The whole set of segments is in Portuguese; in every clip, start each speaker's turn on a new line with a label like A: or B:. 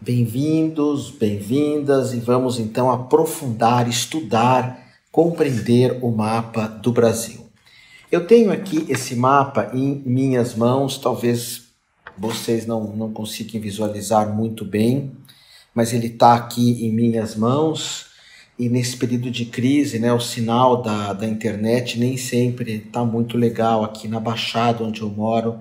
A: Bem-vindos, bem-vindas e vamos então aprofundar, estudar, compreender o mapa do Brasil. Eu tenho aqui esse mapa em minhas mãos, talvez vocês não consigam visualizar muito bem, mas ele está aqui em minhas mãos e nesse período de crise, o sinal da internet nem sempre está muito legal aqui na Baixada onde eu moro,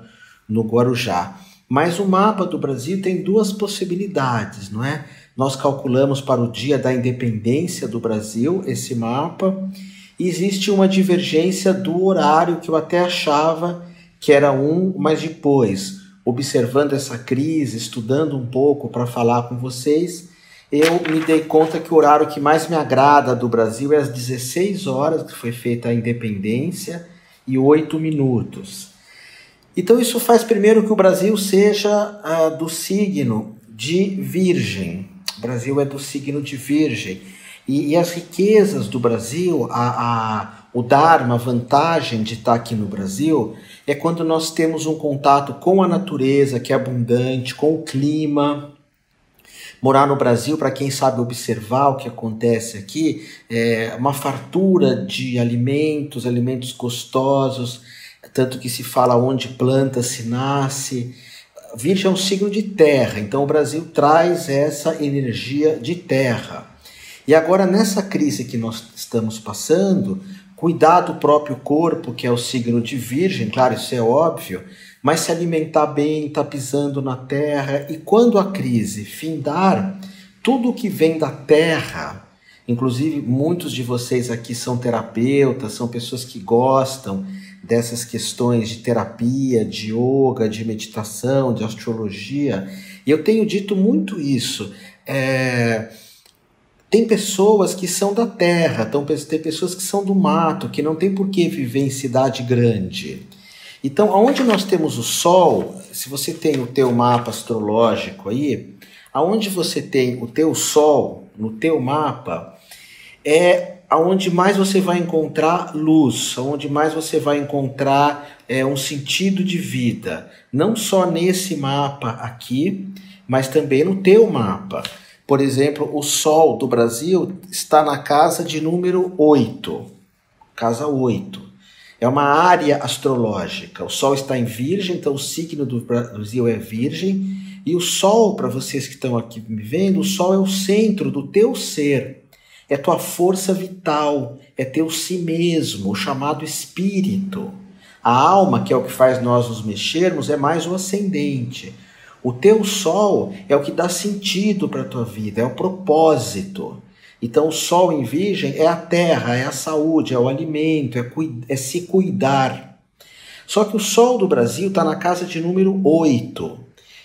A: no Guarujá. Mas o mapa do Brasil tem duas possibilidades, não é? Nós calculamos para o dia da independência do Brasil esse mapa e existe uma divergência do horário que eu até achava que era mas depois, observando essa crise, estudando um pouco para falar com vocês, eu me dei conta que o horário que mais me agrada do Brasil é às 16 horas, que foi feita a independência, e 8 minutos. Então isso faz primeiro que o Brasil seja do signo de Virgem. O Brasil é do signo de Virgem. E as riquezas do Brasil, o Dharma, a vantagem de estar aqui no Brasil, é quando nós temos um contato com a natureza, que é abundante, com o clima. Morar no Brasil, para quem sabe observar o que acontece aqui, é uma fartura de alimentos gostosos, tanto que se fala onde planta se nasce. Virgem é um signo de terra, então o Brasil traz essa energia de terra. E agora nessa crise que nós estamos passando, cuidar do próprio corpo, que é o signo de Virgem, claro, isso é óbvio, mas se alimentar bem, estar pisando na terra, e quando a crise findar, tudo que vem da terra, inclusive muitos de vocês aqui são terapeutas, são pessoas que gostam dessas questões de terapia, de yoga, de meditação, de astrologia, e eu tenho dito muito isso. Tem pessoas que são da terra, tem pessoas que são do mato, que não tem por que viver em cidade grande. Então, onde nós temos o Sol, se você tem o teu mapa astrológico aí, aonde você tem o teu Sol, no teu mapa, é aonde mais você vai encontrar luz, aonde mais você vai encontrar um sentido de vida. Não só nesse mapa aqui, mas também no teu mapa. Por exemplo, o Sol do Brasil está na casa de número 8. Casa 8. É uma área astrológica. O Sol está em Virgem, então o signo do Brasil é Virgem. E o Sol, para vocês que estão aqui me vendo, o Sol é o centro do teu ser. É tua força vital, é teu si mesmo, o chamado espírito. A alma, que é o que faz nós nos mexermos, é mais o ascendente. O teu Sol é o que dá sentido para a tua vida, é o propósito. Então o Sol em Virgem é a terra, é a saúde, é o alimento, é se cuidar. Só que o Sol do Brasil está na casa de número 8.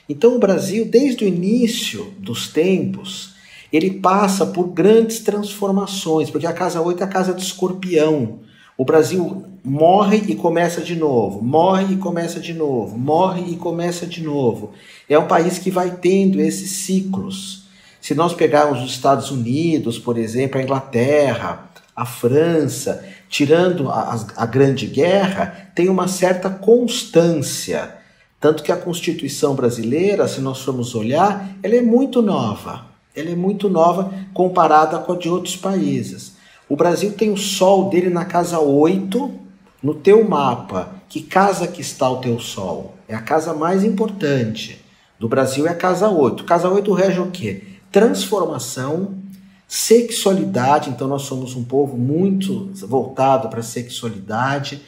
A: Então o Brasil, desde o início dos tempos, ele passa por grandes transformações, porque a casa 8 é a casa de Escorpião. O Brasil morre e começa de novo, morre e começa de novo, morre e começa de novo. É um país que vai tendo esses ciclos. Se nós pegarmos os Estados Unidos, por exemplo, a Inglaterra, a França, tirando a Grande Guerra, tem uma certa constância. Tanto que a Constituição brasileira, se nós formos olhar, ela é muito nova. Ela é muito nova comparada com a de outros países. O Brasil tem o Sol dele na casa 8, no teu mapa. Que casa que está o teu Sol? É a casa mais importante. Do Brasil é a casa 8. Casa 8 rege o quê? Transformação, sexualidade. Então nós somos um povo muito voltado para a sexualidade.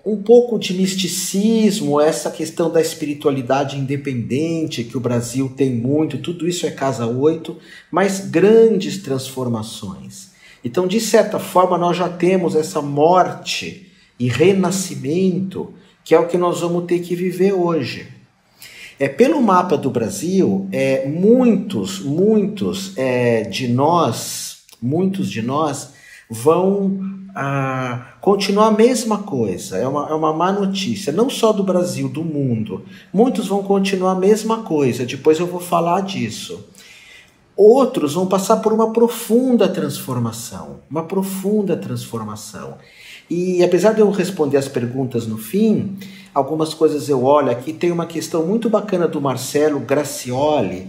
A: Um pouco de misticismo, essa questão da espiritualidade independente, que o Brasil tem muito, tudo isso é casa 8, mas grandes transformações. Então, de certa forma, nós já temos essa morte e renascimento, que é o que nós vamos ter que viver hoje. Pelo mapa do Brasil, muitos de nós vão continuar a mesma coisa. É uma má notícia, não só do Brasil, do mundo. Muitos vão continuar a mesma coisa, depois eu vou falar disso. Outros vão passar por uma profunda transformação. E apesar de eu responder as perguntas no fim, algumas coisas eu olho aqui. Tem uma questão muito bacana do Marcelo Gracioli,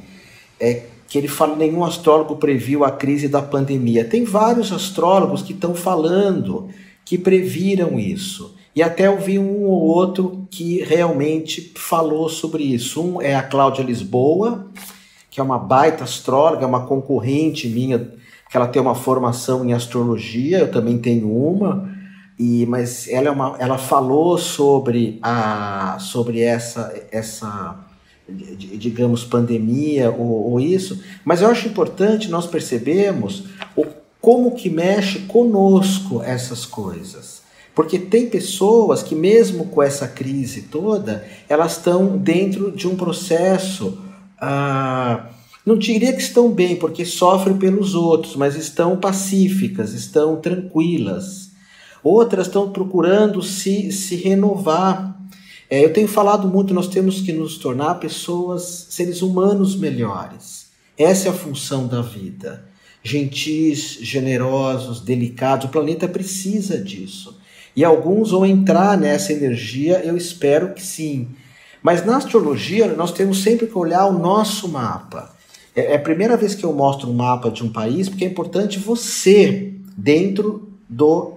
A: que ele fala: nenhum astrólogo previu a crise da pandemia. Tem vários astrólogos que estão falando que previram isso. E até eu vi um ou outro que realmente falou sobre isso. Um é a Cláudia Lisboa, que é uma baita astróloga, é uma concorrente minha, que ela tem uma formação em astrologia, eu também tenho uma, mas ela falou sobre essa digamos, pandemia ou isso, mas eu acho importante nós percebermos como que mexe conosco essas coisas. Porque tem pessoas que mesmo com essa crise toda, elas estão dentro de um processo, não diria que estão bem, porque sofrem pelos outros, mas estão pacíficas, estão tranquilas. Outras estão procurando se renovar. Eu tenho falado muito, nós temos que nos tornar pessoas, seres humanos melhores. Essa é a função da vida. Gentis, generosos, delicados, o planeta precisa disso. E alguns vão entrar nessa energia, eu espero que sim. Mas na astrologia, nós temos sempre que olhar o nosso mapa. É a primeira vez que eu mostro um mapa de um país, porque é importante você, dentro do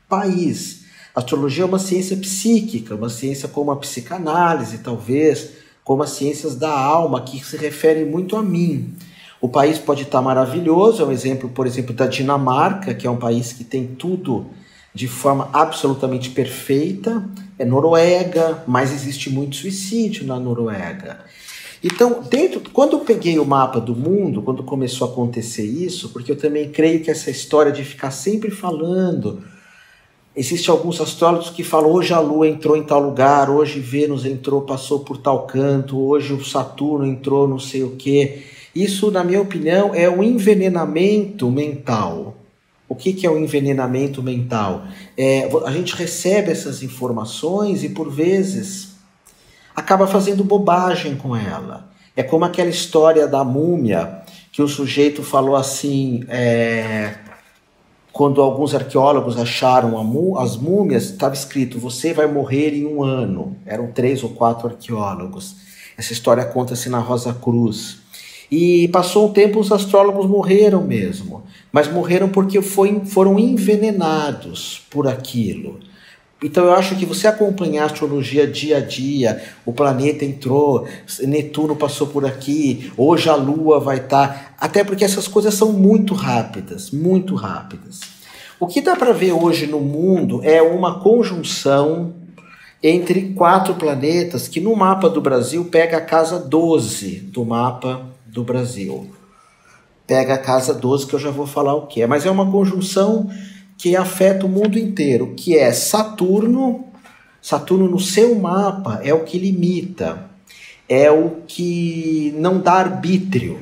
A: país. A astrologia é uma ciência psíquica, uma ciência como a psicanálise, talvez, como as ciências da alma, que se referem muito a mim. O país pode estar maravilhoso, é um exemplo, por exemplo, da Dinamarca, que é um país que tem tudo de forma absolutamente perfeita. É Noruega, mas existe muito suicídio na Noruega. Então, quando eu peguei o mapa do mundo, quando começou a acontecer isso, porque eu também creio que essa história de ficar sempre falando, existem alguns astrólogos que falam: hoje a Lua entrou em tal lugar, hoje Vênus passou por tal canto, hoje o Saturno entrou não sei o quê. Isso, na minha opinião, é um envenenamento mental. O que é o envenenamento mental? A gente recebe essas informações e, por vezes, acaba fazendo bobagem com ela. É como aquela história da múmia, que o sujeito falou assim... Quando alguns arqueólogos acharam as múmias, estava escrito: você vai morrer em 1 ano. Eram 3 ou 4 arqueólogos. Essa história conta-se na Rosa Cruz. E passou um tempo, os astrólogos morreram mesmo. Mas morreram porque foram envenenados por aquilo. Então eu acho que você acompanhar a astrologia dia a dia, o planeta entrou, Netuno passou por aqui, hoje a Lua vai estar... Até porque essas coisas são muito rápidas, muito rápidas. O que dá para ver hoje no mundo é uma conjunção entre 4 planetas, que no mapa do Brasil pega a casa 12 do mapa do Brasil. Pega a casa 12, que eu já vou falar o que é. Mas é uma conjunção que afeta o mundo inteiro, que é Saturno. Saturno no seu mapa é o que limita, é o que não dá arbítrio.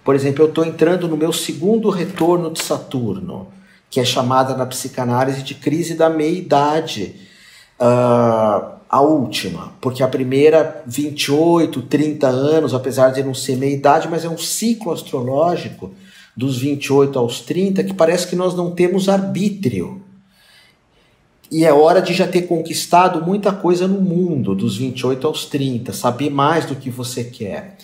A: Por exemplo, eu estou entrando no meu 2º retorno de Saturno, que é chamada na psicanálise de crise da meia-idade, a última, porque a primeira, 28, 30 anos, apesar de não ser meia-idade, mas é um ciclo astrológico dos 28 aos 30, que parece que nós não temos arbítrio. E é hora de já ter conquistado muita coisa no mundo, dos 28 aos 30, saber mais do que você quer.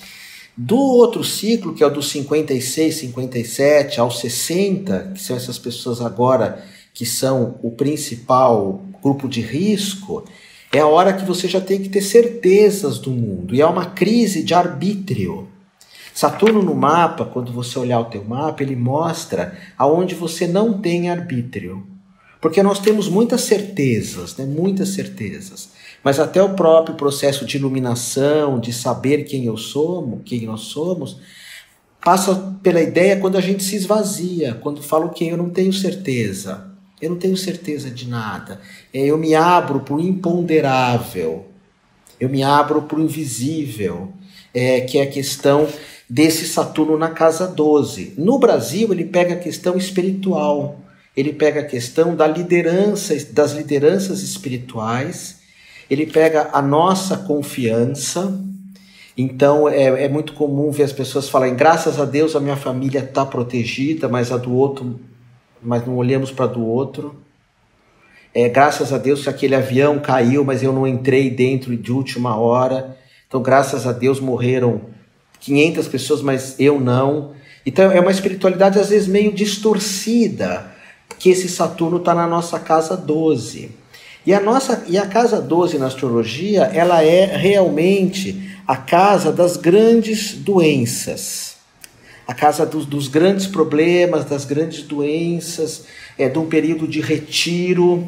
A: Do outro ciclo, que é o dos 56, 57 aos 60, que são essas pessoas agora que são o principal grupo de risco, é a hora que você já tem que ter certezas do mundo. E é uma crise de arbítrio. Saturno no mapa, quando você olhar o teu mapa, ele mostra aonde você não tem arbítrio. Porque nós temos muitas certezas, né? Muitas certezas. Mas até o próprio processo de iluminação, de saber quem nós somos, passa pela ideia quando a gente se esvazia, quando fala que eu não tenho certeza. Eu não tenho certeza de nada. Eu me abro para o imponderável. Eu me abro para o invisível, que é a questão desse Saturno na casa 12. No Brasil, ele pega a questão espiritual. Ele pega a questão das lideranças espirituais. Ele pega a nossa confiança. Então, é muito comum ver as pessoas falarem: graças a Deus a minha família está protegida, mas a do outro... mas não olhamos para do outro. Graças a Deus aquele avião caiu, mas eu não entrei dentro de última hora. Então, graças a Deus morreram 500 pessoas, mas eu não. Então, é uma espiritualidade às vezes meio distorcida, que esse Saturno está na nossa casa 12. E a casa 12 na astrologia, ela é realmente a casa das grandes doenças. A casa dos grandes problemas, das grandes doenças, de um período de retiro.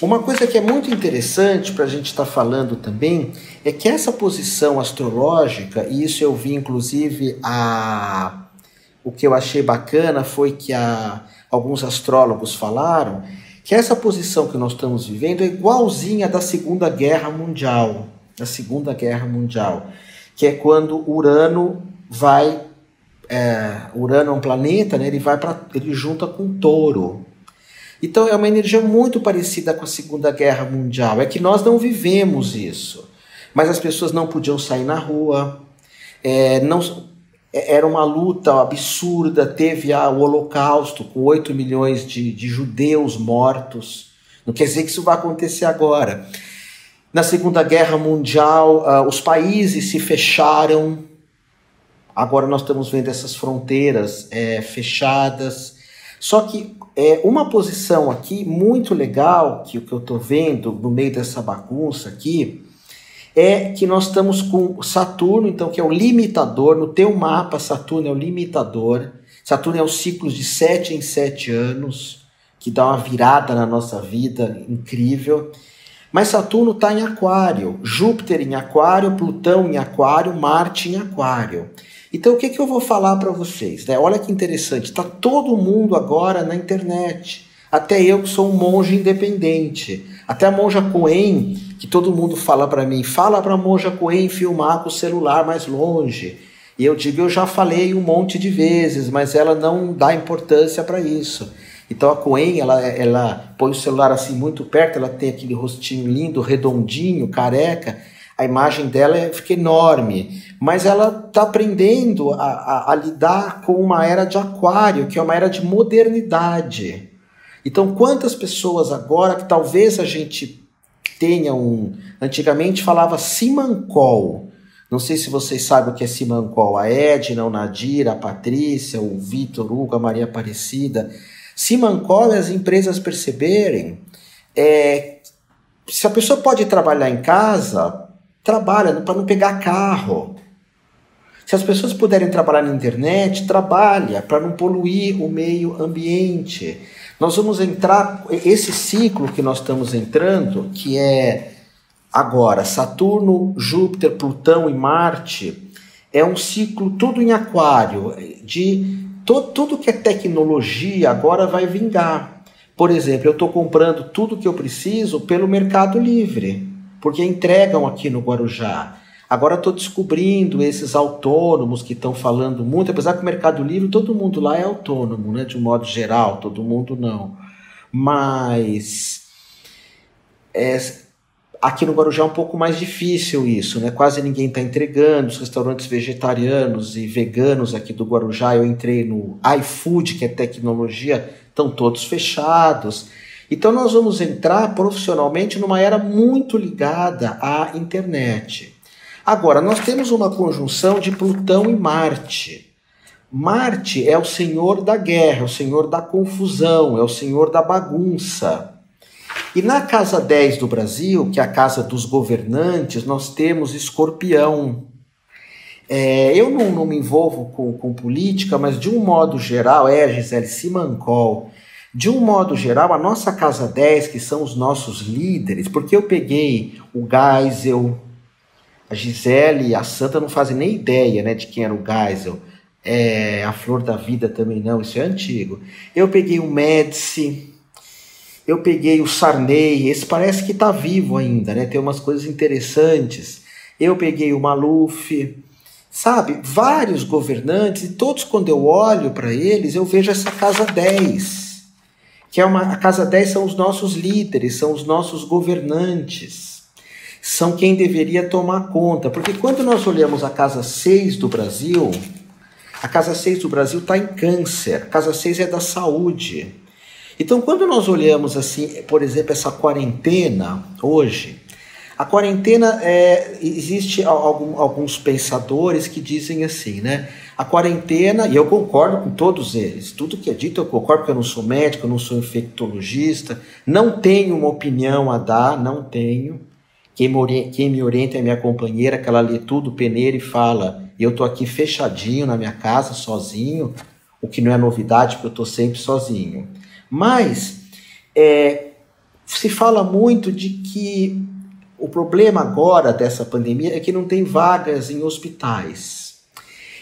A: Uma coisa que é muito interessante para a gente estar falando também é que essa posição astrológica, e isso eu vi inclusive o que eu achei bacana foi que alguns astrólogos falaram que essa posição que nós estamos vivendo é igualzinha da Segunda Guerra Mundial. Da Segunda Guerra Mundial, que é quando Urano vai... Urano é um planeta, né? Ele junta com Touro. Então é uma energia muito parecida com a Segunda Guerra Mundial. É que nós não vivemos isso. Mas as pessoas não podiam sair na rua. Era uma luta absurda. Teve o Holocausto, com 8 milhões de judeus mortos. Não quer dizer que isso vai acontecer agora. Na Segunda Guerra Mundial, os países se fecharam. Agora nós estamos vendo essas fronteiras fechadas. Só que uma posição aqui muito legal, que o que eu estou vendo no meio dessa bagunça aqui, é que nós estamos com Saturno, então, que é o limitador. No teu mapa, Saturno é o limitador. Saturno é os ciclos de 7 em 7 anos, que dá uma virada na nossa vida incrível. Mas Saturno está em Aquário, Júpiter em Aquário, Plutão em Aquário, Marte em Aquário. Então o que eu vou falar para vocês? Né? Olha que interessante, está todo mundo agora na internet. Até eu que sou um monge independente. Até a monja Coen, que todo mundo fala para mim, fala para a monja Coen filmar com o celular mais longe. E eu digo, eu já falei um monte de vezes, mas ela não dá importância para isso. Então a Coen, ela põe o celular assim muito perto, ela tem aquele rostinho lindo, redondinho, careca, a imagem dela fica enorme, mas ela está aprendendo a lidar com uma era de Aquário, que é uma era de modernidade. Então quantas pessoas agora, que talvez a gente tenha antigamente falava Simancol, não sei se vocês sabem o que é Simancol, a Edna, o Nadir, a Patrícia, o Vitor, Hugo, a Maria Aparecida. Simancol, as empresas perceberem, se a pessoa pode trabalhar em casa, trabalha para não pegar carro. Se as pessoas puderem trabalhar na internet, trabalha para não poluir o meio ambiente. Nós vamos entrar, esse ciclo que nós estamos entrando, que é agora Saturno, Júpiter, Plutão e Marte, é um ciclo tudo em Aquário, de tudo que é tecnologia agora vai vingar. Por exemplo, eu estou comprando tudo que eu preciso pelo Mercado Livre, porque entregam aqui no Guarujá. Agora estou descobrindo esses autônomos que estão falando muito, apesar que o Mercado Livre, todo mundo lá é autônomo, né? De um modo geral, todo mundo não. Mas aqui no Guarujá é um pouco mais difícil isso, né? Quase ninguém está entregando. Os restaurantes vegetarianos e veganos aqui do Guarujá, eu entrei no iFood, que é tecnologia, estão todos fechados. Então nós vamos entrar profissionalmente numa era muito ligada à internet. Agora, nós temos uma conjunção de Plutão e Marte. Marte é o senhor da guerra, é o senhor da confusão, é o senhor da bagunça. E na casa 10 do Brasil, que é a casa dos governantes, nós temos Escorpião. Eu não me envolvo com política, mas de um modo geral, Gisele Simancol, de um modo geral, a nossa casa 10, que são os nossos líderes, porque eu peguei o Geisel, a Gisele e a Santa não fazem nem ideia, né, de quem era o Geisel. A Flor da Vida também não, isso é antigo. Eu peguei o Médici, eu peguei o Sarney, esse parece que está vivo ainda, né? Tem umas coisas interessantes. Eu peguei o Maluf, sabe? Vários governantes, e todos quando eu olho para eles, eu vejo essa casa 10, que a casa 10 são os nossos líderes, são os nossos governantes. São quem deveria tomar conta. Porque quando nós olhamos a casa 6 do Brasil, a casa 6 do Brasil está em Câncer. A casa 6 é da saúde. Então, quando nós olhamos assim, por exemplo, essa quarentena hoje, a quarentena, existe alguns pensadores que dizem assim, né? A quarentena, e eu concordo com todos eles, tudo que é dito eu concordo, porque eu não sou médico, eu não sou infectologista, não tenho uma opinião a dar, não tenho. Quem me orienta é minha companheira, que ela lê tudo, peneira e fala, eu tô aqui fechadinho na minha casa, sozinho, o que não é novidade, porque eu tô sempre sozinho. Mas se fala muito de que o problema agora dessa pandemia é que não tem vagas em hospitais.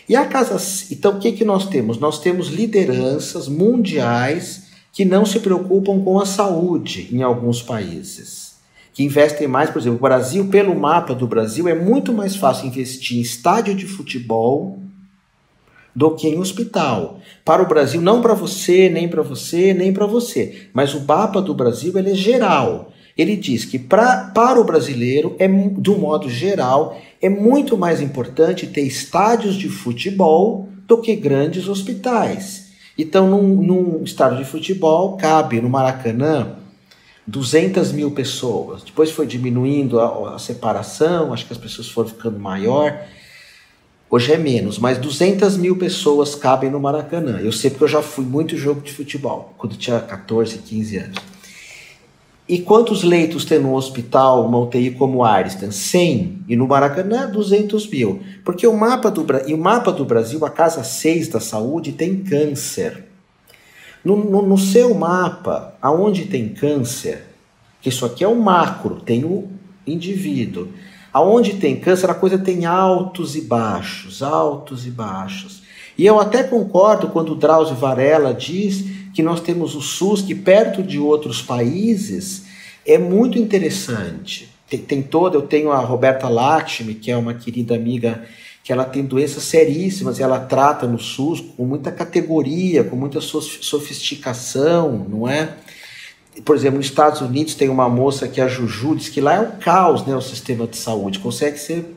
A: E a casa, então o que nós temos? Nós temos lideranças mundiais que não se preocupam com a saúde em alguns países, que investem mais, por exemplo, o Brasil, pelo mapa do Brasil, é muito mais fácil investir em estádio de futebol do que em hospital. Para o Brasil, não para você, nem para você, nem para você, mas o mapa do Brasil ele é geral. Ele diz que para o brasileiro, de um modo geral, é muito mais importante ter estádios de futebol do que grandes hospitais. Então, num estádio de futebol, cabe no Maracanã 200 mil pessoas. Depois foi diminuindo a separação, acho que as pessoas foram ficando maior. Hoje é menos, mas 200 mil pessoas cabem no Maracanã. Eu sei porque eu já fui muito jogo de futebol, quando tinha 14, 15 anos. E quantos leitos tem no hospital, uma UTI como Ariston? 100. E no Maracanã, 200 mil. Porque o mapa do Brasil, a casa 6 da saúde, tem câncer. No seu mapa, aonde tem câncer, que isso aqui é o macro, tem o indivíduo. Aonde tem câncer, a coisa tem altos e baixos, altos e baixos. E eu até concordo quando o Drauzio Varela diz que nós temos o SUS, que perto de outros países é muito interessante. Eu tenho a Roberta Lakshmi, que é uma querida amiga, que ela tem doenças seríssimas, e ela trata no SUS com muita categoria, com muita sofisticação, não é? Por exemplo, nos Estados Unidos tem uma moça que é a Juju, diz que lá é o caos, né, o sistema de saúde, consegue ser...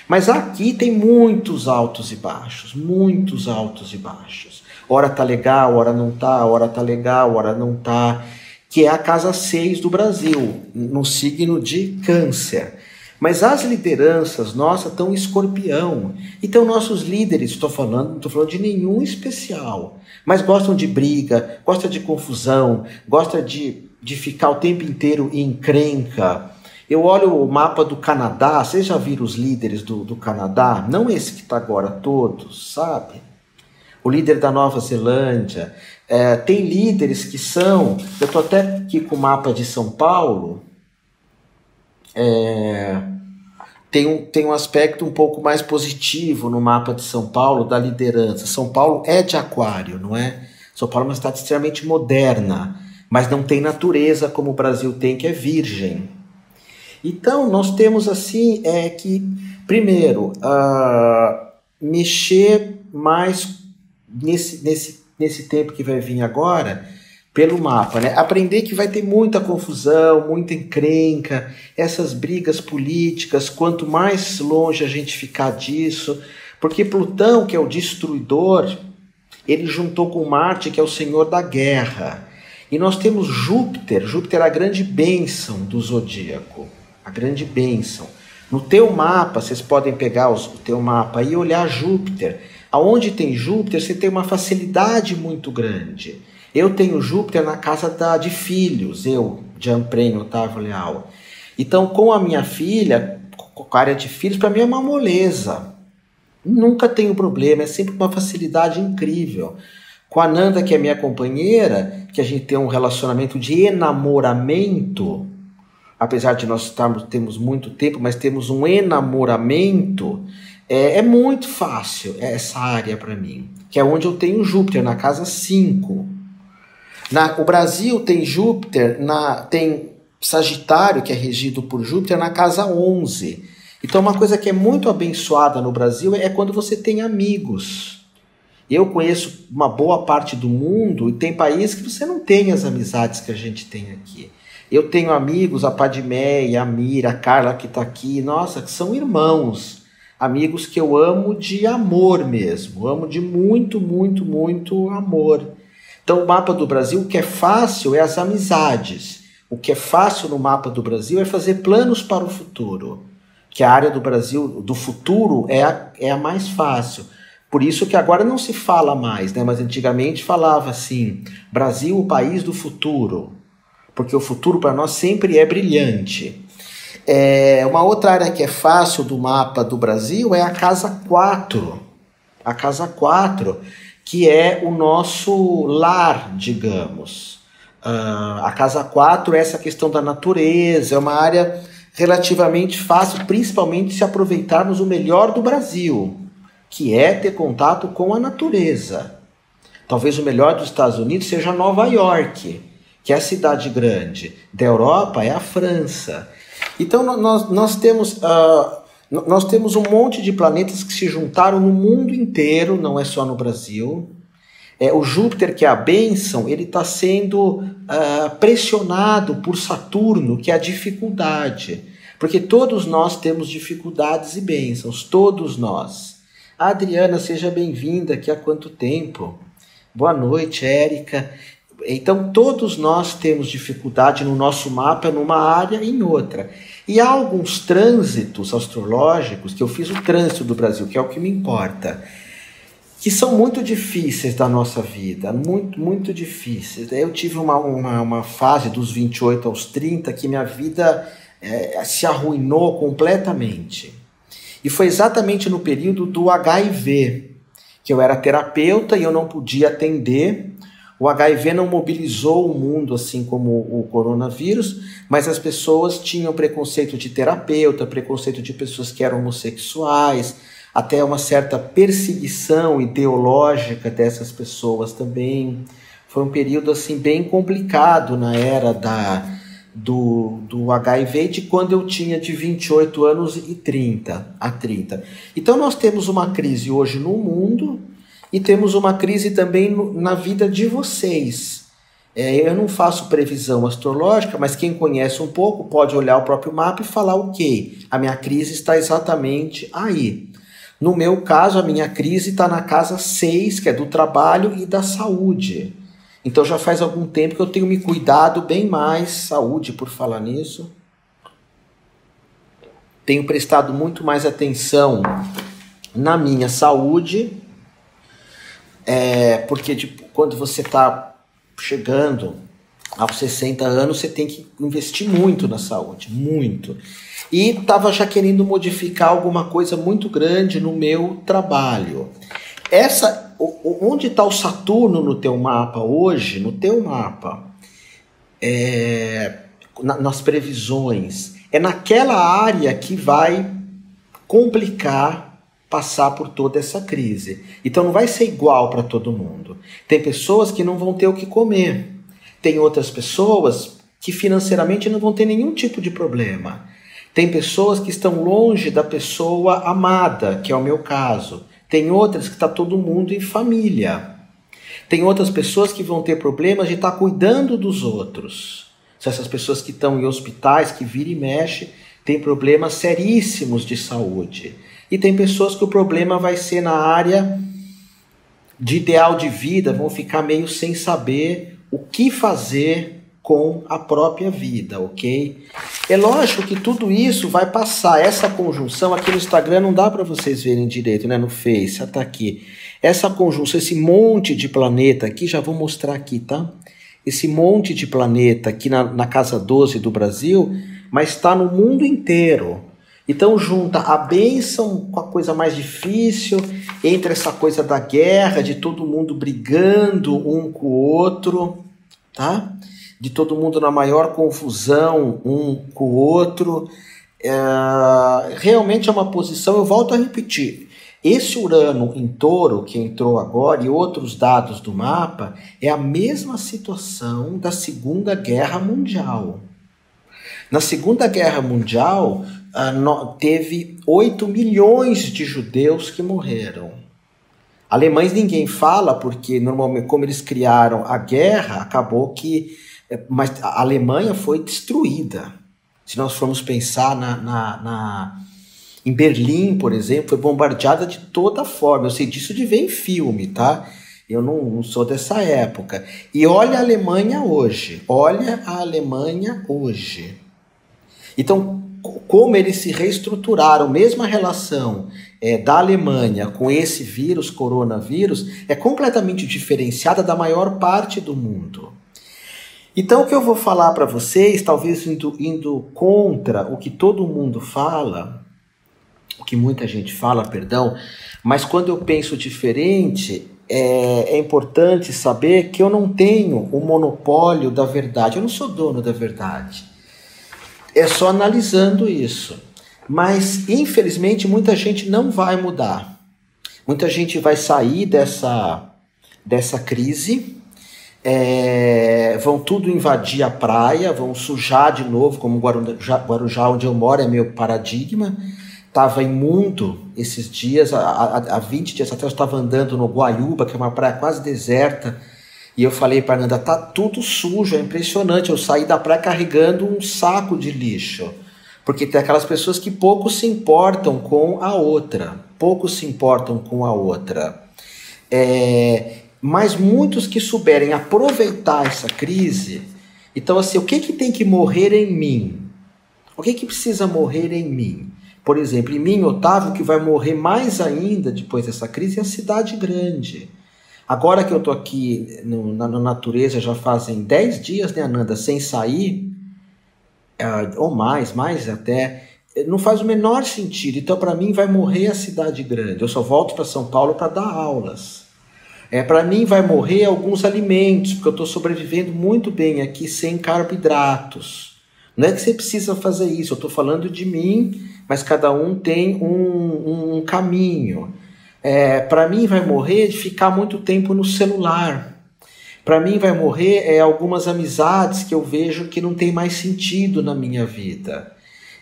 A: Mas aqui tem muitos altos e baixos, muitos altos e baixos. Hora tá legal, hora não tá, hora tá legal, hora não tá, que é a casa 6 do Brasil, no signo de Câncer. Mas as lideranças nossas estão em Escorpião. Então nossos líderes, não estou falando de nenhum especial, mas gostam de briga, gostam de confusão, gostam de ficar o tempo inteiro em encrenca. Eu olho o mapa do Canadá, vocês já viram os líderes do Canadá? Não esse que está agora, todos, sabe? O líder da Nova Zelândia. Tem líderes que são... Eu estou até aqui com o mapa de São Paulo. Tem um aspecto um pouco mais positivo no mapa de São Paulo, da liderança. São Paulo é de aquário, não é? São Paulo é uma cidade extremamente moderna, mas não tem natureza como o Brasil tem, que é virgem. Então, nós temos assim, que, primeiro, mexer mais nesse tempo que vai vir agora, pelo mapa, né? Aprender que vai ter muita confusão, muita encrenca, essas brigas políticas, quanto mais longe a gente ficar disso, porque Plutão, que é o destruidor, ele juntou com Marte, que é o senhor da guerra. E nós temos Júpiter é a grande bênção do zodíaco, a grande bênção. No teu mapa, vocês podem pegar o teu mapa e olhar Júpiter. Aonde tem Júpiter, você tem uma facilidade muito grande. Eu tenho Júpiter na casa de filhos, Jean-Pren, Otávio Leal. Então, com a minha filha, com a área de filhos, para mim é uma moleza. Nunca tenho problema, é sempre uma facilidade incrível. Com a Nanda, que é minha companheira, que a gente tem um relacionamento de enamoramento, apesar de nós temos muito tempo, mas temos um enamoramento, é muito fácil essa área para mim, que é onde eu tenho Júpiter, na casa 5. O Brasil tem Júpiter, tem Sagitário, que é regido por Júpiter, na casa 11. Então, uma coisa que é muito abençoada no Brasil é quando você tem amigos. Eu conheço uma boa parte do mundo e tem países que você não tem as amizades que a gente tem aqui. Eu tenho amigos, a Padmeia, a Mira, a Carla que está aqui, nossa, que são irmãos. Amigos que eu amo de amor mesmo, amo de muito, muito, muito amor. Então o mapa do Brasil, o que é fácil é as amizades. O que é fácil no mapa do Brasil é fazer planos para o futuro. Que a área do Brasil, do futuro, é a mais fácil. Por isso que agora não se fala mais, né? Mas antigamente falava assim, Brasil, o país do futuro. Porque o futuro para nós sempre é brilhante. Uma outra área que é fácil do mapa do Brasil é a casa 4. A casa 4, que é o nosso lar, digamos. A casa 4 é essa questão da natureza, é uma área relativamente fácil, principalmente se aproveitarmos o melhor do Brasil, que é ter contato com a natureza. Talvez o melhor dos Estados Unidos seja Nova York, que é a cidade grande. Da Europa é a França. Então nós temos um monte de planetas que se juntaram no mundo inteiro, não é só no Brasil. O Júpiter, que é a bênção, ele está sendo pressionado por Saturno, que é a dificuldade. Porque todos nós temos dificuldades e bênçãos, todos nós. Adriana, seja bem-vinda aqui há quanto tempo? Boa noite, Érica. Então, todos nós temos dificuldade no nosso mapa, numa área e em outra. E há alguns trânsitos astrológicos, que eu fiz o trânsito do Brasil, que é o que me importa, que são muito difíceis da nossa vida, muito, muito difíceis. Eu tive uma fase dos 28 aos 30 que minha vida se arruinou completamente. E foi exatamente no período do HIV, que eu era terapeuta e eu não podia atender. O HIV não mobilizou o mundo assim como o coronavírus, mas as pessoas tinham preconceito de terapeuta, preconceito de pessoas que eram homossexuais, até uma certa perseguição ideológica dessas pessoas também. Foi um período assim bem complicado na era do HIV, de quando eu tinha de 28 anos e 30 a 30. Então nós temos uma crise hoje no mundo e temos uma crise também na vida de vocês. Eu não faço previsão astrológica, mas quem conhece um pouco pode olhar o próprio mapa e falar, ok, a minha crise está exatamente aí. No meu caso, a minha crise está na casa 6, que é do trabalho e da saúde. Então já faz algum tempo que eu tenho me cuidado bem mais, saúde por falar nisso. Tenho prestado muito mais atenção na minha saúde, porque quando você está chegando aos 60 anos, você tem que investir muito na saúde, muito. E estava já querendo modificar alguma coisa muito grande no meu trabalho. Onde está o Saturno no teu mapa hoje? No teu mapa, nas previsões, é naquela área que vai complicar passar por toda essa crise. Então não vai ser igual para todo mundo. Tem pessoas que não vão ter o que comer. Tem outras pessoas que financeiramente não vão ter nenhum tipo de problema. Tem pessoas que estão longe da pessoa amada, que é o meu caso. Tem outras que está todo mundo em família. Tem outras pessoas que vão ter problemas de estar cuidando dos outros. São essas pessoas que estão em hospitais, que vira e mexe, têm problemas seríssimos de saúde. E tem pessoas que o problema vai ser na área de ideal de vida, vão ficar meio sem saber o que fazer com a própria vida, ok? É lógico que tudo isso vai passar. Essa conjunção aqui no Instagram não dá para vocês verem direito, né? No Face, tá aqui. Essa conjunção, esse monte de planeta aqui, já vou mostrar aqui, tá? Esse monte de planeta aqui na casa 12 do Brasil, mas está no mundo inteiro. Então junta a bênção com a coisa mais difícil, entre essa coisa da guerra, de todo mundo brigando um com o outro, tá? De todo mundo na maior confusão um com o outro. Realmente é uma posição, eu volto a repetir, esse Urano em Touro, que entrou agora, e outros dados do mapa, é a mesma situação da Segunda Guerra Mundial. Na Segunda Guerra Mundial, teve 8 milhões de judeus que morreram. Alemães ninguém fala, porque normalmente, como eles criaram a guerra, acabou que... Mas a Alemanha foi destruída. Se nós formos pensar em Berlim, por exemplo, foi bombardeada de toda forma. Eu sei disso de ver em filme, tá? Eu não sou dessa época. E olha a Alemanha hoje. Olha a Alemanha hoje. Então, como eles se reestruturaram, mesmo a relação da Alemanha com esse vírus, coronavírus, é completamente diferenciada da maior parte do mundo. Então, o que eu vou falar para vocês, talvez indo contra o que todo mundo fala, o que muita gente fala, perdão, mas quando eu penso diferente, é importante saber que eu não tenho o monopólio da verdade, eu não sou dono da verdade. É só analisando isso. Mas, infelizmente, muita gente não vai mudar. Muita gente vai sair dessa crise, vão tudo invadir a praia, vão sujar de novo, como Guarujá, onde eu moro, é meu paradigma. Estava imundo esses dias, há 20 dias atrás eu estava andando no Guaiúba, que é uma praia quase deserta, e eu falei para a Nanda, tá tudo sujo, é impressionante, eu saí da praia carregando um saco de lixo, porque tem aquelas pessoas que pouco se importam com a outra, mas muitos que souberem aproveitar essa crise, então assim, o que tem que morrer em mim? O que precisa morrer em mim? Por exemplo, em mim, Otávio, que vai morrer mais ainda depois dessa crise, é a cidade grande. Agora que eu estou aqui na natureza, já fazem 10 dias, né, Ananda, sem sair, ou mais até, não faz o menor sentido. Então, para mim, vai morrer a cidade grande. Eu só volto para São Paulo para dar aulas. Para mim, vai morrer alguns alimentos, porque eu estou sobrevivendo muito bem aqui sem carboidratos. Não é que você precisa fazer isso, eu estou falando de mim, mas cada um tem um caminho. Para mim vai morrer de ficar muito tempo no celular. Para mim vai morrer algumas amizades que eu vejo que não tem mais sentido na minha vida.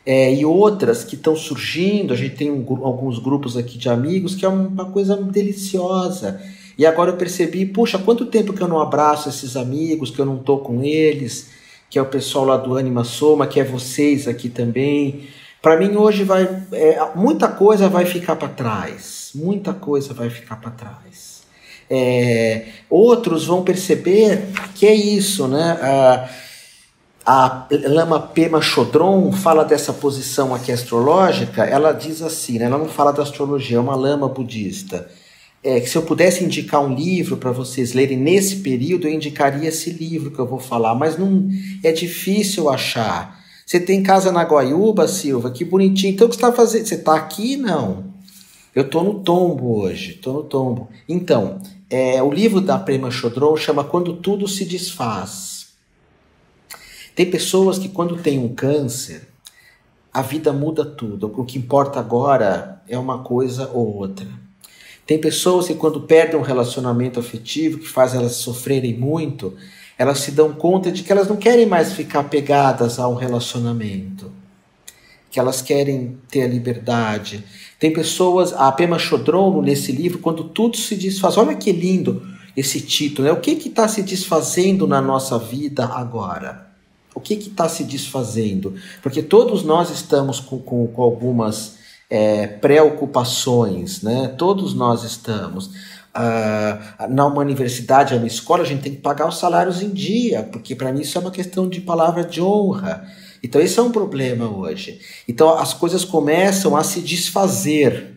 A: E outras que estão surgindo, a gente tem alguns grupos aqui de amigos que é uma coisa deliciosa. E agora eu percebi, puxa, quanto tempo que eu não abraço esses amigos, que eu não estou com eles, que é o pessoal lá do Anima Soma, que é vocês aqui também. Para mim hoje muita coisa vai ficar para trás, outros vão perceber que é isso, né? A Lama Pema Chodron fala dessa posição aqui astrológica, ela diz assim, né? Ela não fala da astrologia, é uma lama budista. Que se eu pudesse indicar um livro para vocês lerem nesse período, eu indicaria esse livro que eu vou falar, mas não é difícil achar. Você tem casa na Guaiúba, Silva? Que bonitinho. Então o que você está fazendo? Você está aqui? Não. Eu estou no tombo hoje. Então, o livro da Pema Chodron chama Quando Tudo Se Desfaz. Tem pessoas que quando tem um câncer, a vida muda tudo. O que importa agora é uma coisa ou outra. Tem pessoas que quando perdem um relacionamento afetivo, que faz elas sofrerem muito, elas se dão conta de que elas não querem mais ficar pegadas a um relacionamento, que elas querem ter a liberdade. Tem pessoas, a Pema Chodron, nesse livro, Quando Tudo Se Desfaz, olha que lindo esse título, né? O que está se desfazendo na nossa vida agora? O que está se desfazendo? Porque todos nós estamos com algumas preocupações, né? Todos nós estamos. Numa universidade, numa escola, a gente tem que pagar os salários em dia, porque para mim isso é uma questão de palavra de honra. Então esse é um problema hoje. Então as coisas começam a se desfazer.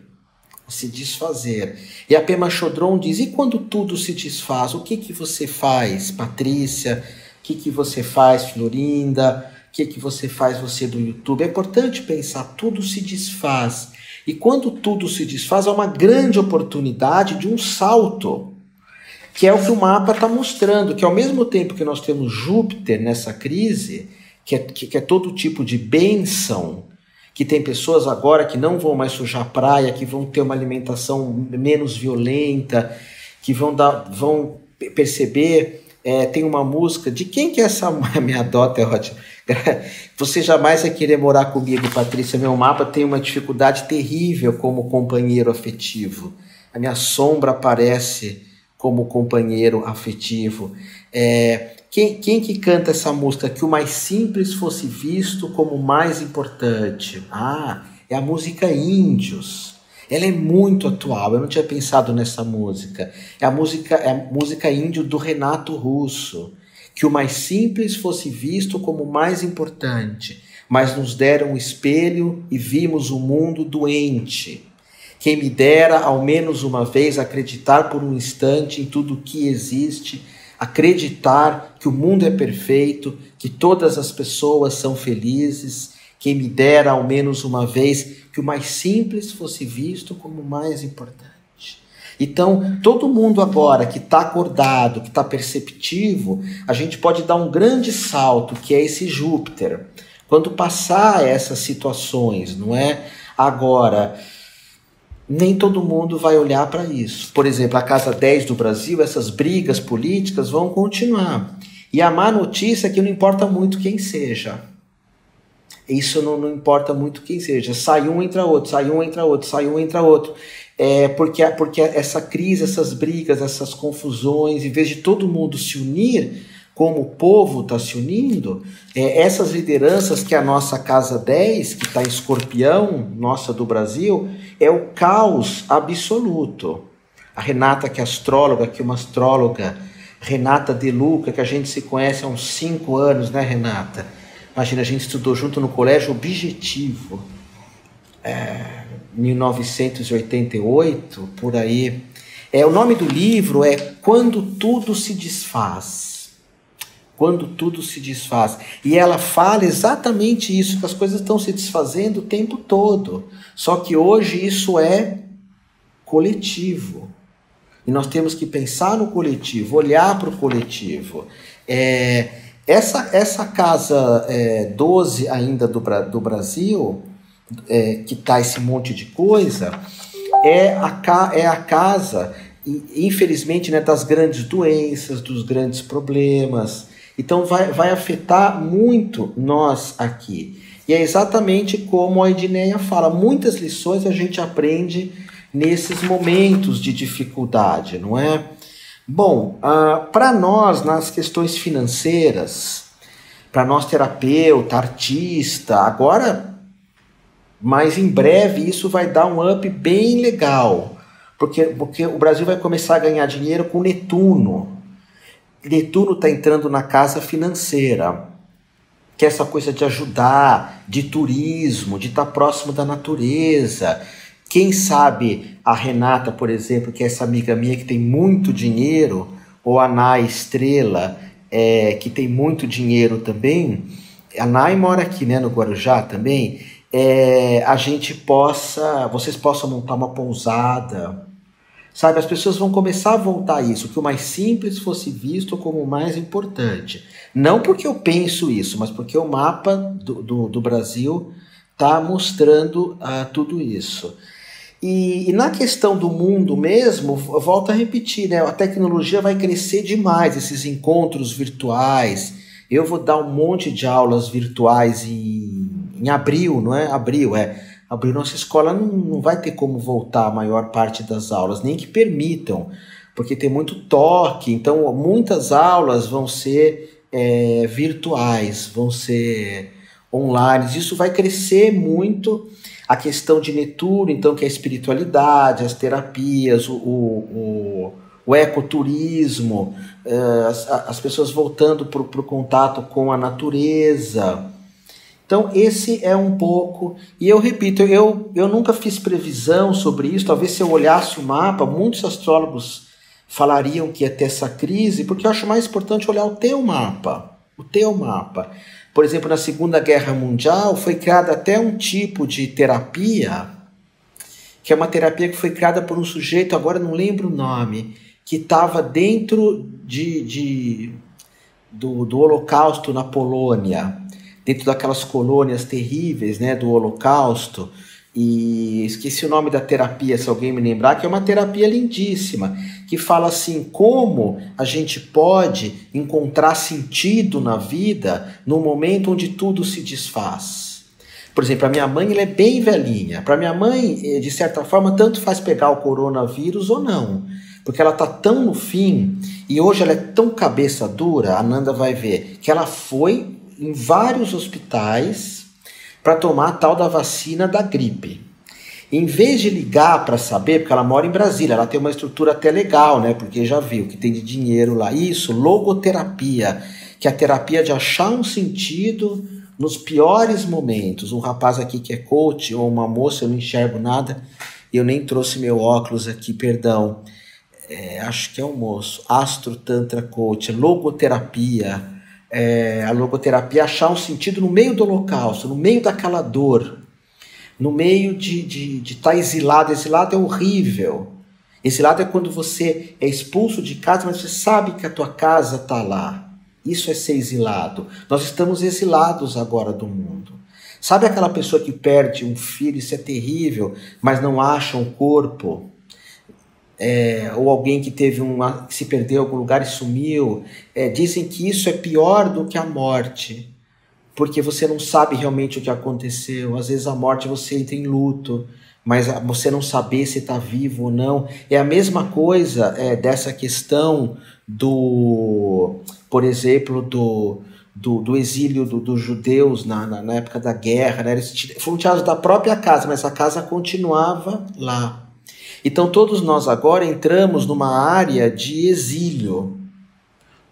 A: E a Pema Chodron diz, e quando tudo se desfaz, o que você faz, Patrícia? O que você faz, Florinda? O que você faz, você do YouTube? É importante pensar, tudo se desfaz. E quando tudo se desfaz, é uma grande oportunidade de um salto, que é o que o mapa está mostrando, que ao mesmo tempo que nós temos Júpiter nessa crise, que é todo tipo de bênção, que tem pessoas agora que não vão mais sujar a praia, que vão ter uma alimentação menos violenta, que vão perceber... tem uma música, de quem que é essa... Minha dota é ótima. Você jamais vai querer morar comigo, Patrícia. Meu mapa tem uma dificuldade terrível como companheiro afetivo. A minha sombra aparece como companheiro afetivo. Quem que canta essa música? Que o mais simples fosse visto como o mais importante. É a música Índios. Ela é muito atual, eu não tinha pensado nessa música. É a música índio do Renato Russo. Que o mais simples fosse visto como o mais importante, mas nos deram um espelho e vimos o mundo doente. Quem me dera, ao menos uma vez, acreditar por um instante em tudo que existe, acreditar que o mundo é perfeito, que todas as pessoas são felizes. Quem me dera, ao menos uma vez, que o mais simples fosse visto como o mais importante. Então, todo mundo agora que está acordado, que está perceptivo, a gente pode dar um grande salto, que é esse Júpiter. Quando passar essas situações, não é? Agora, nem todo mundo vai olhar para isso. Por exemplo, a Casa 10 do Brasil, essas brigas políticas vão continuar. E a má notícia é que não importa muito quem seja. Isso não importa muito quem seja. Sai um, entra outro, sai um, entra outro, sai um, entra outro. Porque essa crise, essas brigas, essas confusões, em vez de todo mundo se unir, como o povo está se unindo, essas lideranças que a nossa Casa 10, que está em Escorpião, nossa do Brasil, é o caos absoluto. A Renata, que é astróloga, que é uma astróloga, Renata De Luca, que a gente se conhece há uns 5 anos, né, Renata? Imagina, a gente estudou junto no Colégio Objetivo, 1988, por aí. O nome do livro é Quando Tudo se Desfaz. Quando Tudo se Desfaz. E ela fala exatamente isso, que as coisas estão se desfazendo o tempo todo. Só que hoje isso é coletivo. E nós temos que pensar no coletivo, olhar para o coletivo. Essa casa 12 ainda do Brasil, que está esse monte de coisa, é a casa, infelizmente, né, das grandes doenças, dos grandes problemas. Então vai afetar muito nós aqui. E é exatamente como a Edneia fala, muitas lições a gente aprende nesses momentos de dificuldade, não é? Bom, para nós, nas questões financeiras, para nós terapeuta, artista, agora, mas em breve isso vai dar um up bem legal, porque o Brasil vai começar a ganhar dinheiro com Netuno. Netuno está entrando na casa financeira, que é essa coisa de ajudar, de turismo, de estar próximo da natureza. Quem sabe a Renata, por exemplo, que é essa amiga minha que tem muito dinheiro, ou a Nay Estrela, que tem muito dinheiro também, a Nay mora aqui, né, no Guarujá também, vocês possam montar uma pousada, sabe? As pessoas vão começar a voltar a isso, que o mais simples fosse visto como o mais importante. Não porque eu penso isso, mas porque o mapa do Brasil está mostrando tudo isso. E na questão do mundo mesmo, eu volto a repetir, né? A tecnologia vai crescer demais, esses encontros virtuais. Eu vou dar um monte de aulas virtuais em abril, não é? Abril, nossa escola não vai ter como voltar a maior parte das aulas, nem que permitam, porque tem muito toque, então muitas aulas vão ser virtuais, vão ser online. Isso vai crescer muito. A questão de Netuno, então, que é a espiritualidade, as terapias, o ecoturismo, as pessoas voltando para o contato com a natureza. Então, esse é um pouco... E eu repito, eu nunca fiz previsão sobre isso. Talvez se eu olhasse o mapa, muitos astrólogos falariam que ia ter essa crise, porque eu acho mais importante olhar o teu mapa. O teu mapa. Por exemplo, na Segunda Guerra Mundial foi criada até um tipo de terapia, que é uma terapia que foi criada por um sujeito, agora não lembro o nome, que estava dentro do Holocausto na Polônia, dentro daquelas colônias terríveis, né, do Holocausto, e esqueci o nome da terapia, se alguém me lembrar, que é uma terapia lindíssima, que fala assim, como a gente pode encontrar sentido na vida no momento onde tudo se desfaz. Por exemplo, a minha mãe, ela é bem velhinha. Para minha mãe, de certa forma, tanto faz pegar o coronavírus ou não, porque ela está tão no fim, e hoje ela é tão cabeça dura, a Nanda vai ver, que ela foi em vários hospitais para tomar a tal da vacina da gripe. Em vez de ligar para saber, porque ela mora em Brasília, ela tem uma estrutura até legal, né? Porque já viu que tem de dinheiro lá. Isso, logoterapia, que é a terapia de achar um sentido nos piores momentos. Um rapaz aqui que é coach, ou uma moça, eu não enxergo nada, eu nem trouxe meu óculos aqui, perdão. Acho que é um moço, Astro Tantra Coach, logoterapia. A logoterapia é achar um sentido no meio do holocausto, no meio daquela dor, no meio de estar exilado. Exilado é horrível. Exilado é quando você é expulso de casa, mas você sabe que a tua casa está lá. Isso é ser exilado. Nós estamos exilados agora do mundo. Sabe aquela pessoa que perde um filho, isso é terrível, mas não acha um corpo? Ou alguém que que se perdeu em algum lugar e sumiu. Dizem que isso é pior do que a morte, porque você não sabe realmente o que aconteceu. Às vezes a morte você entra em luto, mas você não saber se está vivo ou não. É a mesma coisa dessa questão por exemplo, do exílio dos judeus na época da guerra, né? Eles foram tirados da própria casa, mas a casa continuava lá. Então todos nós agora entramos numa área de exílio,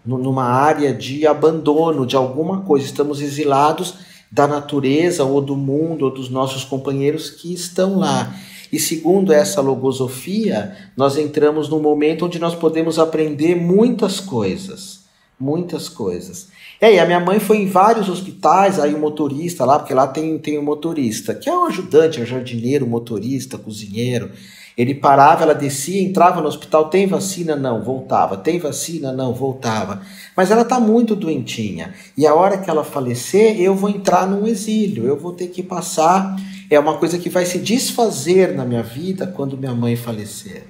A: numa área de abandono de alguma coisa. Estamos exilados da natureza ou do mundo ou dos nossos companheiros que estão lá. E segundo essa logosofia, nós entramos num momento onde nós podemos aprender muitas coisas. Muitas coisas. E aí, a minha mãe foi em vários hospitais, aí o motorista lá, porque lá tem um motorista, que é um ajudante, é um jardineiro, motorista, cozinheiro. Ele parava, ela descia, entrava no hospital, tem vacina? Não, voltava. Tem vacina? Não, voltava. Mas ela está muito doentinha. E a hora que ela falecer, eu vou entrar num exílio. Eu vou ter que passar. É uma coisa que vai se desfazer na minha vida quando minha mãe falecer.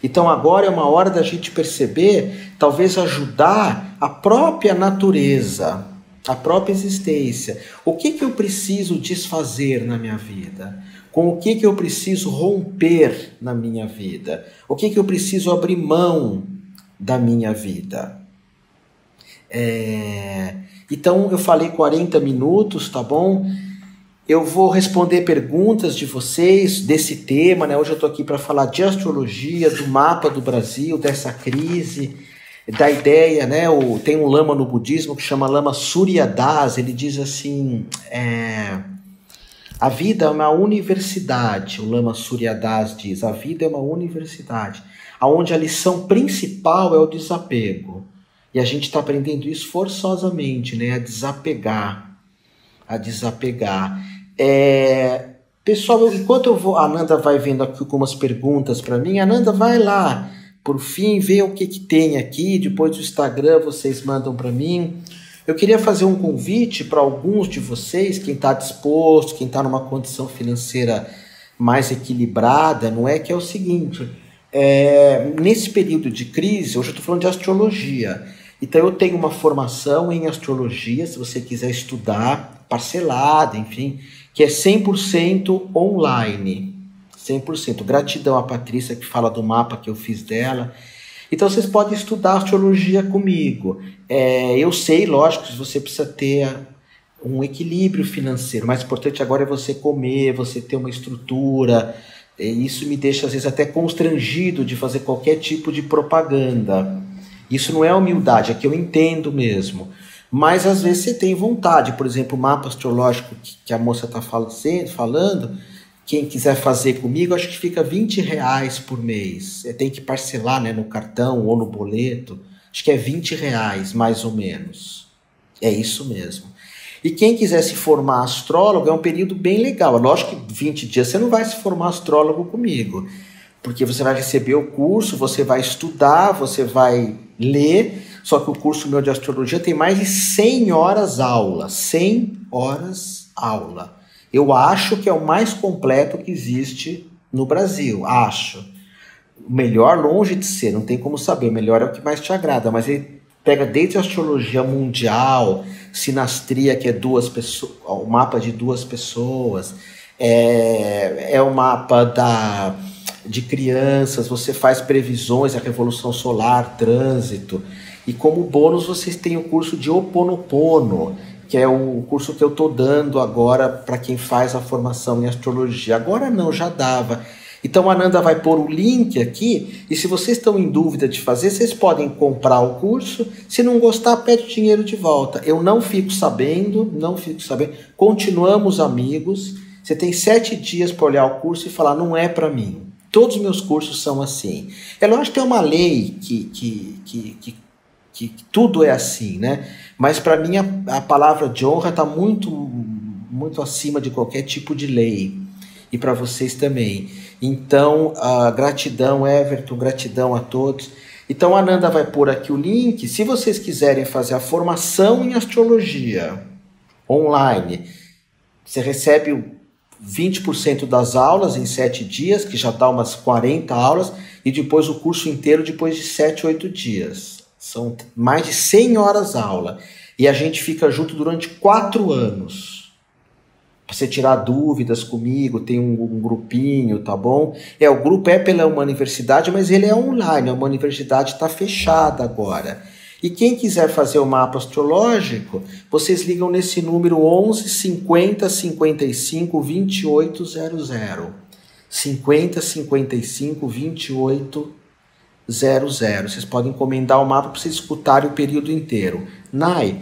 A: Então agora é uma hora da gente perceber, talvez ajudar a própria natureza, a própria existência. O que eu preciso desfazer na minha vida? Com o que eu preciso romper na minha vida? O que eu preciso abrir mão da minha vida? Então eu falei 40 minutos, tá bom? Eu vou responder perguntas de vocês desse tema, né? Hoje eu estou aqui para falar de astrologia, do mapa do Brasil, dessa crise, da ideia, né? Tem um lama no budismo que chama Lama Surya Das, ele diz assim, a vida é uma universidade, o Lama Surya Das diz, a vida é uma universidade, onde a lição principal é o desapego. E a gente está aprendendo isso forçosamente, né? A desapegar. Pessoal, enquanto a Nanda vai vendo aqui algumas perguntas para mim, a Nanda vai lá, por fim, ver o que tem aqui, depois do Instagram vocês mandam para mim. Eu queria fazer um convite para alguns de vocês, quem está disposto, quem está numa condição financeira mais equilibrada, não é? Que é o seguinte, nesse período de crise, hoje eu estou falando de astrologia, então eu tenho uma formação em astrologia, se você quiser estudar, parcelada, enfim, que é 100% online, 100%. Gratidão à Patrícia que fala do mapa que eu fiz dela. Então vocês podem estudar astrologia comigo. Eu sei, lógico, que você precisa ter um equilíbrio financeiro. O mais importante agora é você comer, você ter uma estrutura. Isso me deixa às vezes até constrangido de fazer qualquer tipo de propaganda. Isso não é humildade, é que eu entendo mesmo. Mas às vezes você tem vontade, por exemplo, o mapa astrológico que a moça está falando, quem quiser fazer comigo, acho que fica R$20 por mês. Tem que parcelar, né, no cartão ou no boleto, acho que é R$20 mais ou menos. É isso mesmo. E quem quiser se formar astrólogo é um período bem legal. Lógico que 20 dias você não vai se formar astrólogo comigo, porque você vai receber o curso, você vai estudar, você vai ler. Só que o curso meu de astrologia tem mais de 100 horas aula. 100 horas aula. Eu acho que é o mais completo que existe no Brasil. Acho. O melhor longe de ser, não tem como saber. O melhor é o que mais te agrada. Mas ele pega desde a astrologia mundial, sinastria, que é duas pessoas, o mapa de duas pessoas. É o mapa de crianças. Você faz previsões, a revolução solar, trânsito. E como bônus vocês têm o curso de Ho'oponopono, que é o curso que eu estou dando agora para quem faz a formação em astrologia. Agora não, já dava. Então a Ananda vai pôr o link aqui, e se vocês estão em dúvida de fazer, vocês podem comprar o curso. Se não gostar, pede o dinheiro de volta. Eu não fico sabendo. Continuamos amigos. Você tem 7 dias para olhar o curso e falar, não é para mim. Todos os meus cursos são assim. É lógico que tem uma lei que tudo é assim, né? Mas para mim a palavra de honra está muito, muito acima de qualquer tipo de lei. E para vocês também. Então, gratidão, Everton, gratidão a todos. Então, a Ananda vai pôr aqui o link. Se vocês quiserem fazer a formação em astrologia online, você recebe 20% das aulas em 7 dias, que já dá umas 40 aulas, e depois o curso inteiro depois de 7, 8 dias. São mais de 100 horas aula. E a gente fica junto durante 4 anos. Para você tirar dúvidas comigo, tem um grupinho, tá bom? O grupo é pela uma universidade, mas ele é online, uma universidade está fechada agora. E quem quiser fazer o mapa astrológico, vocês ligam nesse número 11 50 55 2800. 50 55 2800. Vocês podem encomendar o mapa para vocês escutarem o período inteiro. Nai,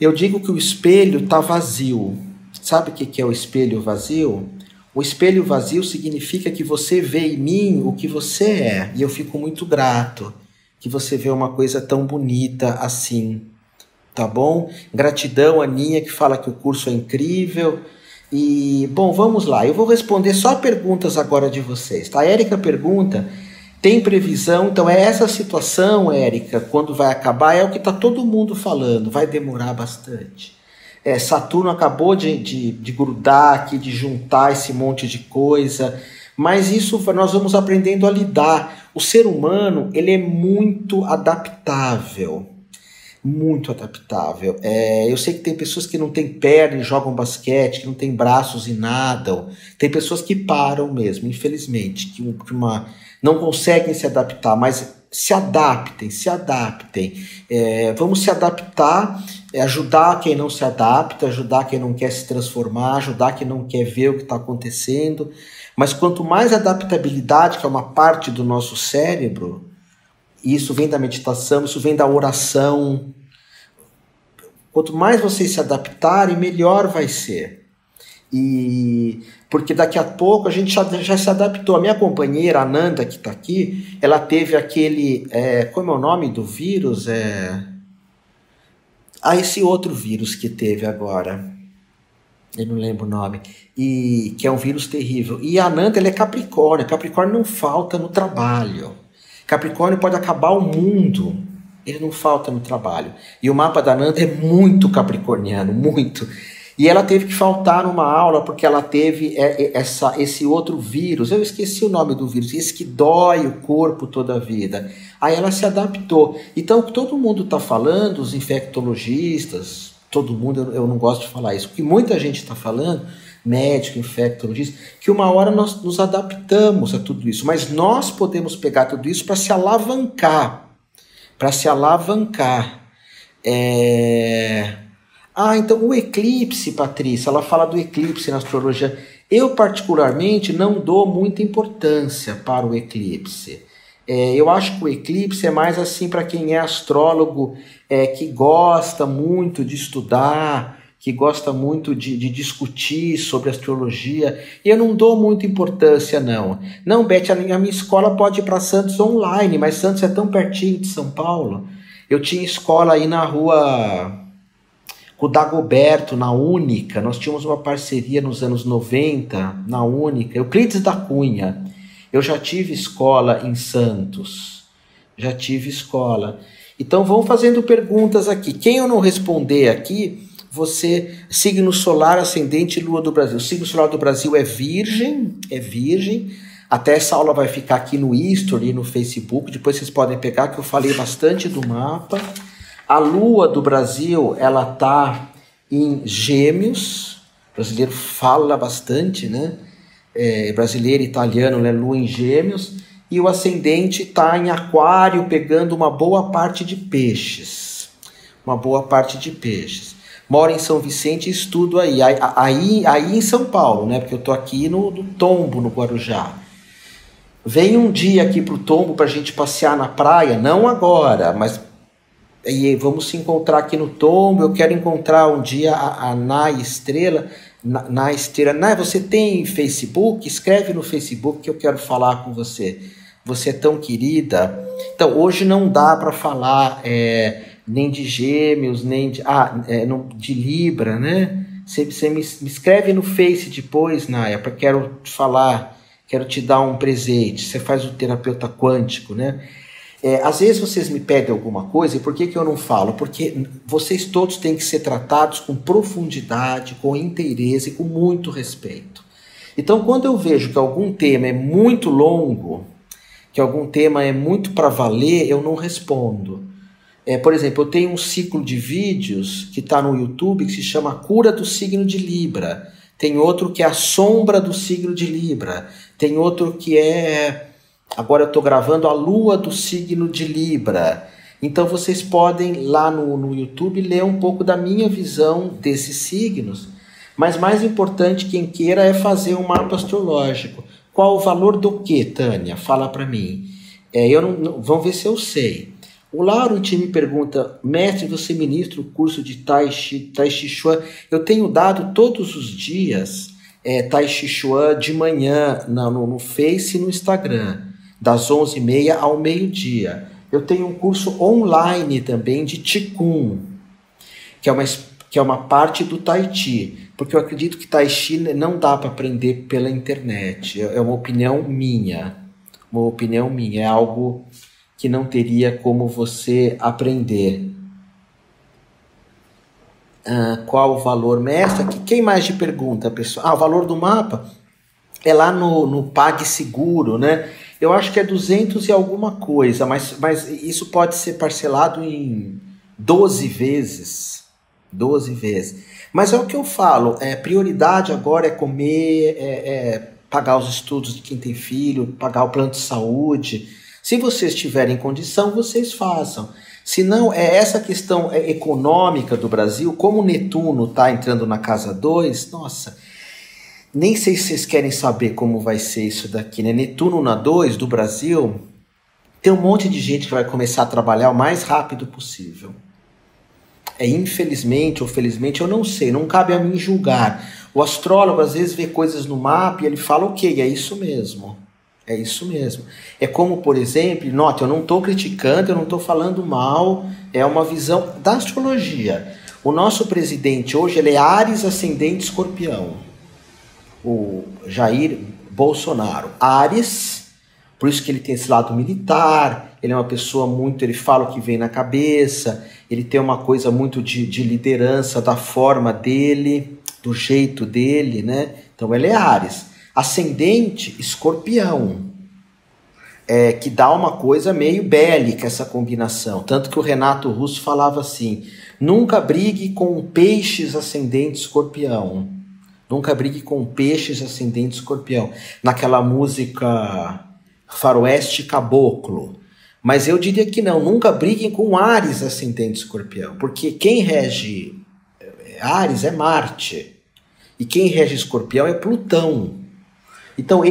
A: eu digo que o espelho está vazio. Sabe o que é o espelho vazio? O espelho vazio significa que você vê em mim o que você é. E eu fico muito grato que você vê uma coisa tão bonita assim. Tá bom? Gratidão, Aninha, que fala que o curso é incrível. E, bom, vamos lá. Eu vou responder só perguntas agora de vocês. Tá? A Érica pergunta, tem previsão? Então, é essa situação, Érica, quando vai acabar, é o que está todo mundo falando. Vai demorar bastante. Saturno acabou de grudar aqui, de juntar esse monte de coisa, mas isso nós vamos aprendendo a lidar. O ser humano, ele é muito adaptável, muito adaptável. Eu sei que tem pessoas que não têm perna e jogam basquete, que não têm braços e nadam, tem pessoas que param mesmo, infelizmente, que não conseguem se adaptar, mas se adaptem. Vamos se adaptar, ajudar quem não se adapta, ajudar quem não quer se transformar, ajudar quem não quer ver o que está acontecendo. Mas quanto mais adaptabilidade, que é uma parte do nosso cérebro, e isso vem da meditação, isso vem da oração, quanto mais vocês se adaptarem, melhor vai ser. Porque daqui a pouco a gente já se adaptou. A minha companheira, a Ananda, que está aqui, ela teve aquele... como é o nome do vírus? Esse outro vírus que teve agora. Eu não lembro o nome. Que é um vírus terrível. E a Ananda, ela é Capricórnio. Capricórnio não falta no trabalho. Capricórnio pode acabar o mundo. Ele não falta no trabalho. E o mapa da Ananda é muito capricorniano, muito. E ela teve que faltar numa aula porque ela teve esse outro vírus. Eu esqueci o nome do vírus. Esse que dói o corpo toda a vida. Aí ela se adaptou. Então, o que todo mundo está falando, os infectologistas, todo mundo, eu não gosto de falar isso, o que muita gente está falando, médico, infectologista, que uma hora nós nos adaptamos a tudo isso. Mas nós podemos pegar tudo isso para se alavancar. Então o eclipse, Patrícia, ela fala do eclipse na astrologia. Eu particularmente não dou muita importância para o eclipse. Eu acho que o eclipse é mais assim para quem é astrólogo, que gosta muito de estudar, que gosta muito de discutir sobre astrologia. E eu não dou muita importância, não. Não, Beth, a minha escola pode ir para Santos online, mas Santos é tão pertinho de São Paulo. Eu tinha escola aí na rua... com o Dagoberto, na Única, nós tínhamos uma parceria nos anos 90, na Única, Euclides da Cunha. Eu já tive escola em Santos, Então vão fazendo perguntas aqui. Quem eu não responder aqui, você, signo solar, ascendente, lua do Brasil. O signo solar do Brasil é virgem. Até essa aula vai ficar aqui no History, no Facebook, depois vocês podem pegar, que eu falei bastante do mapa. A lua do Brasil, ela está em Gêmeos. O brasileiro fala bastante, né? Brasileiro, italiano, né? Lua em Gêmeos. E o ascendente está em Aquário, pegando uma boa parte de peixes. moro em São Vicente e estudo aí em São Paulo, né? Porque eu tô aqui no Tombo, no Guarujá. Vem um dia aqui pro Tombo pra gente passear na praia, não agora, mas aí vamos se encontrar aqui no Tombo. Eu quero encontrar um dia a Nay Estrela. Nay Estrela, Nay, você tem Facebook? Escreve no Facebook que eu quero falar com você. Você é tão querida. Então, hoje não dá para falar nem de Gêmeos, nem de Libra, né? Você me escreve no Face depois, Naya, porque quero te falar, quero te dar um presente. Você faz o terapeuta quântico, né? Às vezes vocês me pedem alguma coisa, e por que eu não falo? Porque vocês todos têm que ser tratados com profundidade, com inteireza e com muito respeito. Então, quando eu vejo que algum tema é muito longo, que algum tema é muito para valer, eu não respondo. Por exemplo, eu tenho um ciclo de vídeos que está no YouTube que se chama Cura do Signo de Libra. Tem outro que é a Sombra do Signo de Libra. Tem outro que é... Agora eu estou gravando a Lua do Signo de Libra. Então vocês podem lá no YouTube ler um pouco da minha visão desses signos. Mas mais importante, quem queira, é fazer um mapa astrológico. Qual o valor do quê, Tânia? Fala para mim. Vamos ver se eu sei. O Laurent me pergunta, mestre, você ministra o curso de Tai Chi Chuan? Eu tenho dado todos os dias Tai Chi Chuan de manhã no Face e no Instagram, das 11h30 ao meio-dia. Eu tenho um curso online também de Qigong, que é uma parte do Tai Chi, porque eu acredito que Tai Chi não dá para aprender pela internet. É uma opinião minha. É algo que não teria como você aprender. Qual o valor, mestre? Quem mais te pergunta, pessoal? O valor do mapa é lá no PagSeguro, né? Eu acho que é 200 e alguma coisa, mas isso pode ser parcelado em 12 vezes. 12 vezes. Mas é o que eu falo, prioridade agora é comer, pagar os estudos de quem tem filho, pagar o plano de saúde. Se vocês tiverem condição, vocês façam. Se não, essa questão econômica do Brasil, como o Netuno está entrando na casa 2, nossa, nem sei se vocês querem saber como vai ser isso daqui, né? Netuno na 2 do Brasil, tem um monte de gente que vai começar a trabalhar o mais rápido possível. Infelizmente ou felizmente, eu não sei, não cabe a mim julgar. O astrólogo às vezes vê coisas no mapa e ele fala, ok, é isso mesmo. É isso mesmo. É como, por exemplo, note, eu não estou criticando, eu não estou falando mal, é uma visão da astrologia. O nosso presidente hoje, ele é Áries ascendente Escorpião. O Jair Bolsonaro. Áries, por isso que ele tem esse lado militar, ele é uma pessoa muito, ele fala o que vem na cabeça, ele tem uma coisa muito de liderança, da forma dele, do jeito dele, né? Então ele é Áries. Ascendente Escorpião, que dá uma coisa meio bélica essa combinação, tanto que o Renato Russo falava assim, nunca brigue com peixes ascendente Escorpião, nunca brigue com peixes ascendente Escorpião, naquela música Faroeste Caboclo, mas eu diria que não, nunca briguem com Áries ascendente Escorpião, porque quem rege Áries é Marte, e quem rege Escorpião é Plutão. Então,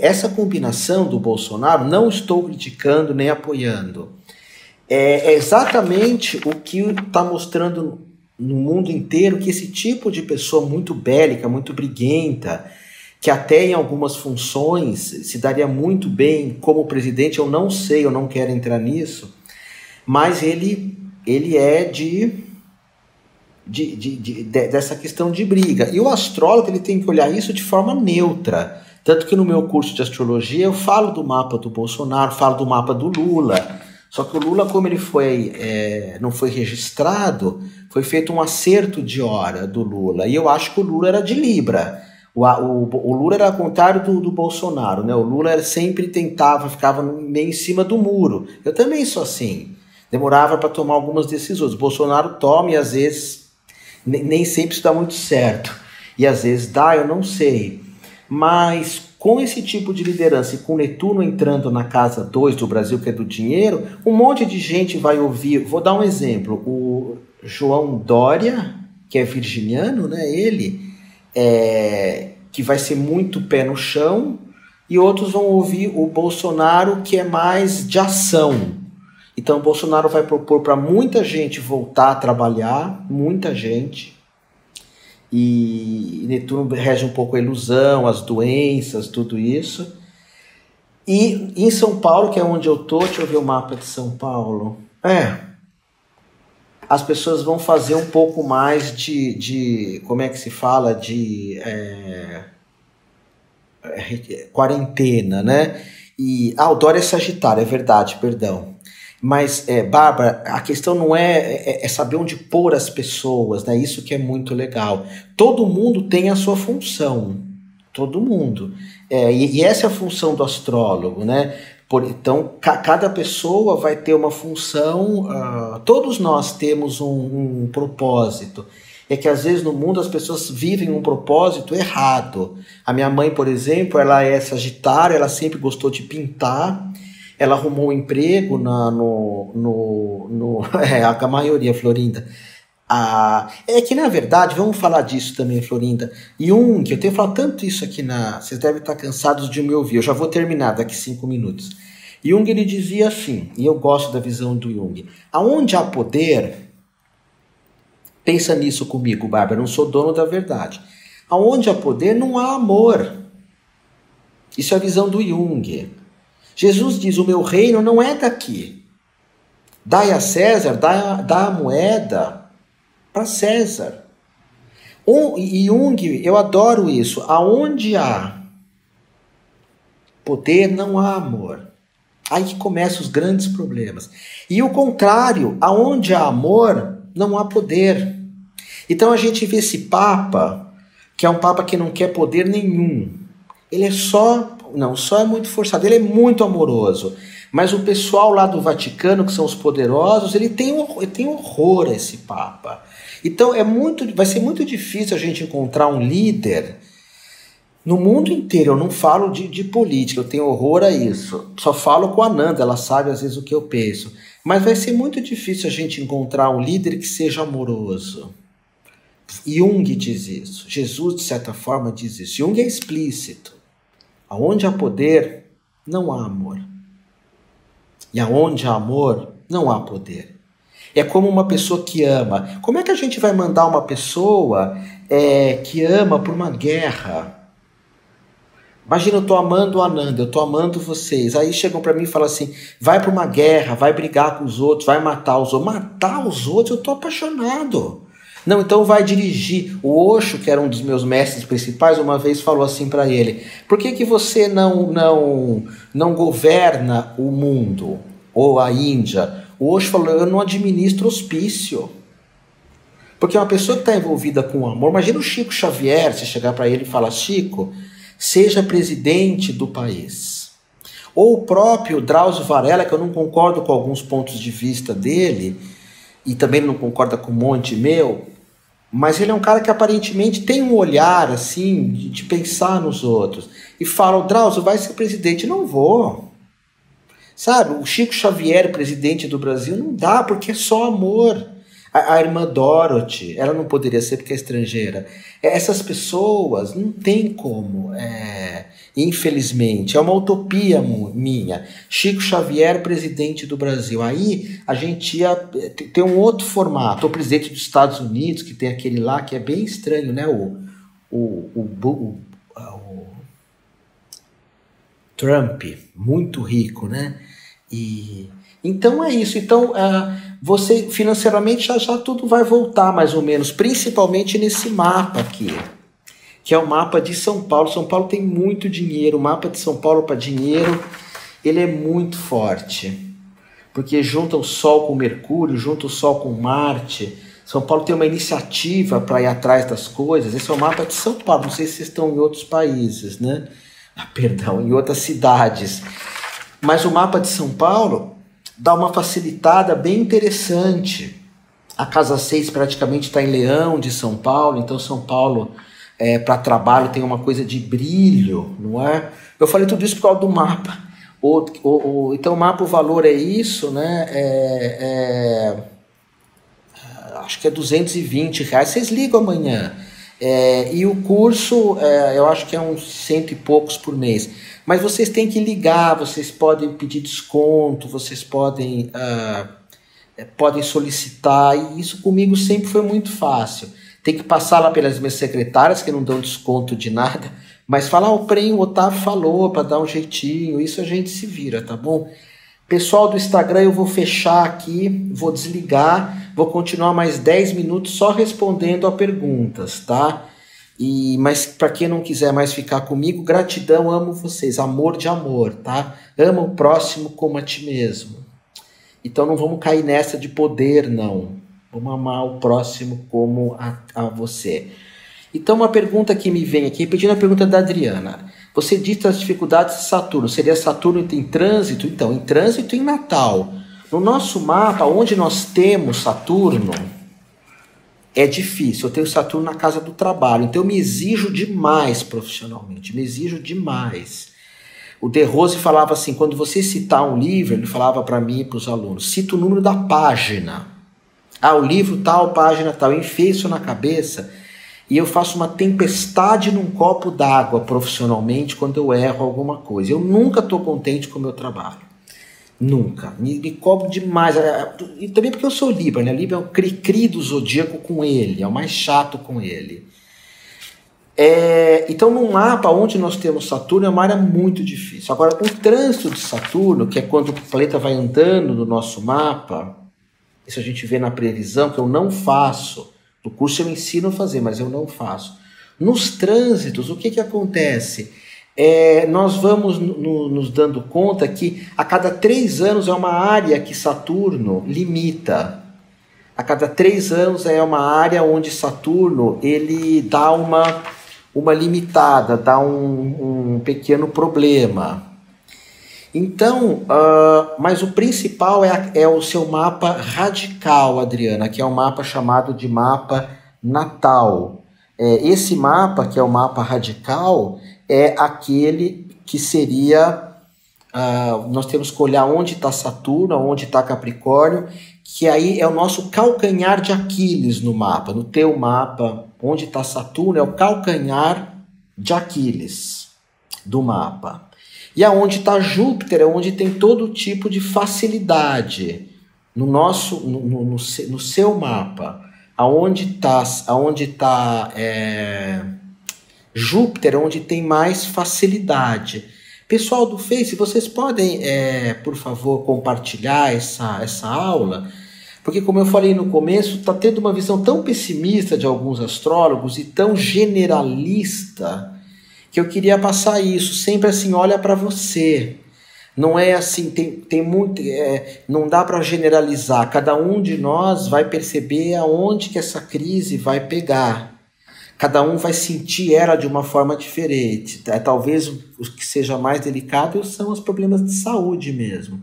A: essa combinação do Bolsonaro, não estou criticando nem apoiando. É exatamente o que está mostrando no mundo inteiro, que esse tipo de pessoa muito bélica, muito briguenta, que até em algumas funções se daria muito bem como presidente, eu não sei, eu não quero entrar nisso, mas ele é dessa questão de briga. E o astrólogo ele tem que olhar isso de forma neutra. Tanto que no meu curso de astrologia eu falo do mapa do Bolsonaro, falo do mapa do Lula. Só que o Lula, como ele não foi registrado, foi feito um acerto de hora do Lula. E eu acho que o Lula era de Libra. O Lula era ao contrário do Bolsonaro, né? O Lula sempre ficava meio em cima do muro. Eu também sou assim. Demorava para tomar algumas decisões. O Bolsonaro toma e às vezes nem sempre isso dá muito certo. E às vezes dá, eu não sei. Mas com esse tipo de liderança e com Netuno entrando na casa 2 do Brasil, que é do dinheiro, um monte de gente vai ouvir. Vou dar um exemplo. O João Dória, que é virginiano, né? Ele, que vai ser muito pé no chão, e outros vão ouvir o Bolsonaro, que é mais de ação. Então o Bolsonaro vai propor para muita gente voltar a trabalhar, muita gente, e Netuno rege um pouco a ilusão, as doenças, tudo isso. E em São Paulo, que é onde eu tô, deixa eu ver o mapa de São Paulo. As pessoas vão fazer um pouco mais de como é que se fala, de quarentena, né? E o Dória é Sagitário, é verdade, perdão. Mas, Bárbara, a questão não é saber onde pôr as pessoas, né? Isso que é muito legal. Todo mundo tem a sua função, todo mundo. E essa é a função do astrólogo, né? Então, cada pessoa vai ter uma função, todos nós temos um propósito. É que às vezes no mundo as pessoas vivem um propósito errado. A minha mãe, por exemplo, ela é Sagitária, ela sempre gostou de pintar, ela arrumou um emprego a maioria, Florinda. Que na verdade, vamos falar disso também, Florinda. Jung, eu tenho falado tanto isso aqui vocês devem estar cansados de me ouvir, eu já vou terminar daqui 5 minutos. Jung, ele dizia assim, e eu gosto da visão do Jung: aonde há poder, pensa nisso comigo, Bárbara, eu não sou dono da verdade. Aonde há poder, não há amor. Isso é a visão do Jung. Jesus diz: o meu reino não é daqui. Dai a César, dá a moeda para César. E Jung, eu adoro isso. Aonde há poder, não há amor. Aí que começam os grandes problemas. E o contrário, aonde há amor, não há poder. Então a gente vê esse Papa, que é um Papa que não quer poder nenhum. Ele é só é muito forçado, ele é muito amoroso. Mas o pessoal lá do Vaticano, que são os poderosos, ele tem horror a esse Papa. Então vai ser muito difícil a gente encontrar um líder no mundo inteiro. Eu não falo de política, eu tenho horror a isso. Só falo com a Nanda, ela sabe às vezes o que eu penso. Mas vai ser muito difícil a gente encontrar um líder que seja amoroso. Jung diz isso, Jesus de certa forma diz isso. Jung é explícito. Aonde há poder, não há amor. E aonde há amor, não há poder. É como uma pessoa que ama. Como é que a gente vai mandar uma pessoa que ama para uma guerra? Imagina, eu estou amando a Ananda, eu estou amando vocês. Aí chegam para mim e falam assim: vai para uma guerra, vai brigar com os outros, vai matar os outros. Matar os outros? Eu estou apaixonado. Não, então vai dirigir. O Osho, que era um dos meus mestres principais, uma vez falou assim para ele: por que você não governa o mundo? Ou a Índia? O Osho falou: eu não administro hospício. Porque uma pessoa que está envolvida com amor, imagina o Chico Xavier, se chegar para ele e falar: Chico, seja presidente do país. Ou o próprio Drauzio Varela, que eu não concordo com alguns pontos de vista dele, e também não concorda com um monte meu, mas ele é um cara que aparentemente tem um olhar assim de pensar nos outros. E fala: o Drauzio vai ser presidente. Não vou. Sabe, o Chico Xavier, presidente do Brasil, não dá, porque é só amor. A irmã Dorothy, ela não poderia ser porque é estrangeira. Essas pessoas não tem como, infelizmente, é uma utopia minha. Chico Xavier, presidente do Brasil. Aí a gente ia ter um outro formato. O presidente dos Estados Unidos, que tem aquele lá que é bem estranho, né? O Trump, muito rico, né? Então é isso. Então você financeiramente já tudo vai voltar mais ou menos, principalmente nesse mapa aqui, que é o mapa de São Paulo. São Paulo tem muito dinheiro. O mapa de São Paulo para dinheiro, ele é muito forte, porque junta o Sol com Mercúrio, junta o Sol com Marte. São Paulo tem uma iniciativa para ir atrás das coisas. Esse é o mapa de São Paulo. Não sei se vocês estão em outros países, né? Perdão, em outras cidades. Mas o mapa de São Paulo dá uma facilitada bem interessante. A casa 6 praticamente está em Leão de São Paulo, então São Paulo, para trabalho, tem uma coisa de brilho, não é? Eu falei tudo isso por causa do mapa. Então o mapa, o valor é isso, né? acho que é R$ 220, vocês ligam amanhã. E o curso, eu acho que é uns 100 e poucos por mês. Mas vocês têm que ligar, vocês podem pedir desconto, vocês podem solicitar, e isso comigo sempre foi muito fácil. Tem que passar lá pelas minhas secretárias, que não dão desconto de nada, mas falar, o Otávio falou para dar um jeitinho, isso a gente se vira, tá bom? Pessoal do Instagram, eu vou fechar aqui, vou desligar, vou continuar mais 10 minutos só respondendo a perguntas, tá? Mas para quem não quiser mais ficar comigo, gratidão, amo vocês, amor de amor, tá? Ama o próximo como a ti mesmo. Então não vamos cair nessa de poder, não. Vamos amar o próximo como a você. Então uma pergunta que me vem aqui, pedindo a pergunta da Adriana. Você dita as dificuldades de Saturno. Seria Saturno em trânsito? Então, em trânsito em Natal. No nosso mapa, onde nós temos Saturno, é difícil. Eu tenho Saturno na casa do trabalho. Então eu me exijo demais profissionalmente. Me exijo demais. O De Rose falava assim, quando você citar um livro, ele falava para mim e para os alunos, cita o número da página. O livro tal, página tal. Eu enfiei isso na cabeça e eu faço uma tempestade num copo d'água profissionalmente quando eu erro alguma coisa. Eu nunca estou contente com o meu trabalho. Nunca. Me cobro demais. E também porque eu sou Libra, né? Libra é o cri-cri do zodíaco com ele. É o mais chato com ele. Então, num mapa onde nós temos Saturno, é uma área muito difícil. Agora, o trânsito de Saturno, que é quando o planeta vai andando no nosso mapa, isso a gente vê na previsão, que eu não faço. No curso eu ensino a fazer, mas eu não faço. Nos trânsitos, o que acontece? Nós vamos nos dando conta que a cada 3 anos é uma área que Saturno limita. A cada 3 anos é uma área onde Saturno ele dá uma limitada, dá um pequeno problema. Então, mas o principal é o seu mapa radical, Adriana, que é um mapa chamado de mapa natal. Esse mapa, que é o mapa radical, é aquele que seria... nós temos que olhar onde está Saturno, onde está Capricórnio, que aí é o nosso calcanhar de Aquiles no mapa. No teu mapa, onde está Saturno, é o calcanhar de Aquiles do mapa. E aonde está Júpiter é onde tem todo tipo de facilidade no seu mapa. Aonde está Júpiter é onde tem mais facilidade. Pessoal do Face, vocês podem, por favor, compartilhar essa aula? Porque, como eu falei no começo, está tendo uma visão tão pessimista de alguns astrólogos e tão generalista que eu queria passar isso. Sempre assim, olha para você. Não é assim, tem muito, não dá para generalizar. Cada um de nós vai perceber aonde que essa crise vai pegar. Cada um vai sentir ela de uma forma diferente. Talvez o que seja mais delicado são os problemas de saúde mesmo.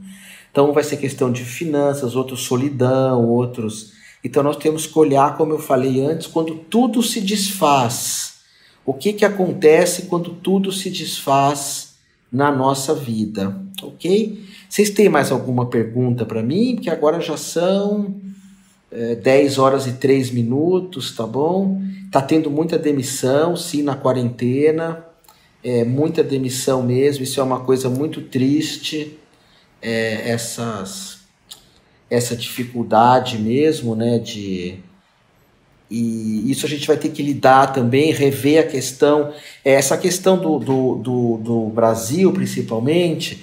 A: Então vai ser questão de finanças, outros solidão, outros... Então nós temos que olhar, como eu falei antes, quando tudo se desfaz. O que acontece quando tudo se desfaz na nossa vida, ok? Vocês têm mais alguma pergunta para mim? Porque agora já são 10 horas e 3 minutos, tá bom? Tá tendo muita demissão, sim, na quarentena. Muita demissão mesmo, isso é uma coisa muito triste. Essa dificuldade mesmo, né, e isso a gente vai ter que lidar também, rever a questão, essa questão do Brasil, principalmente,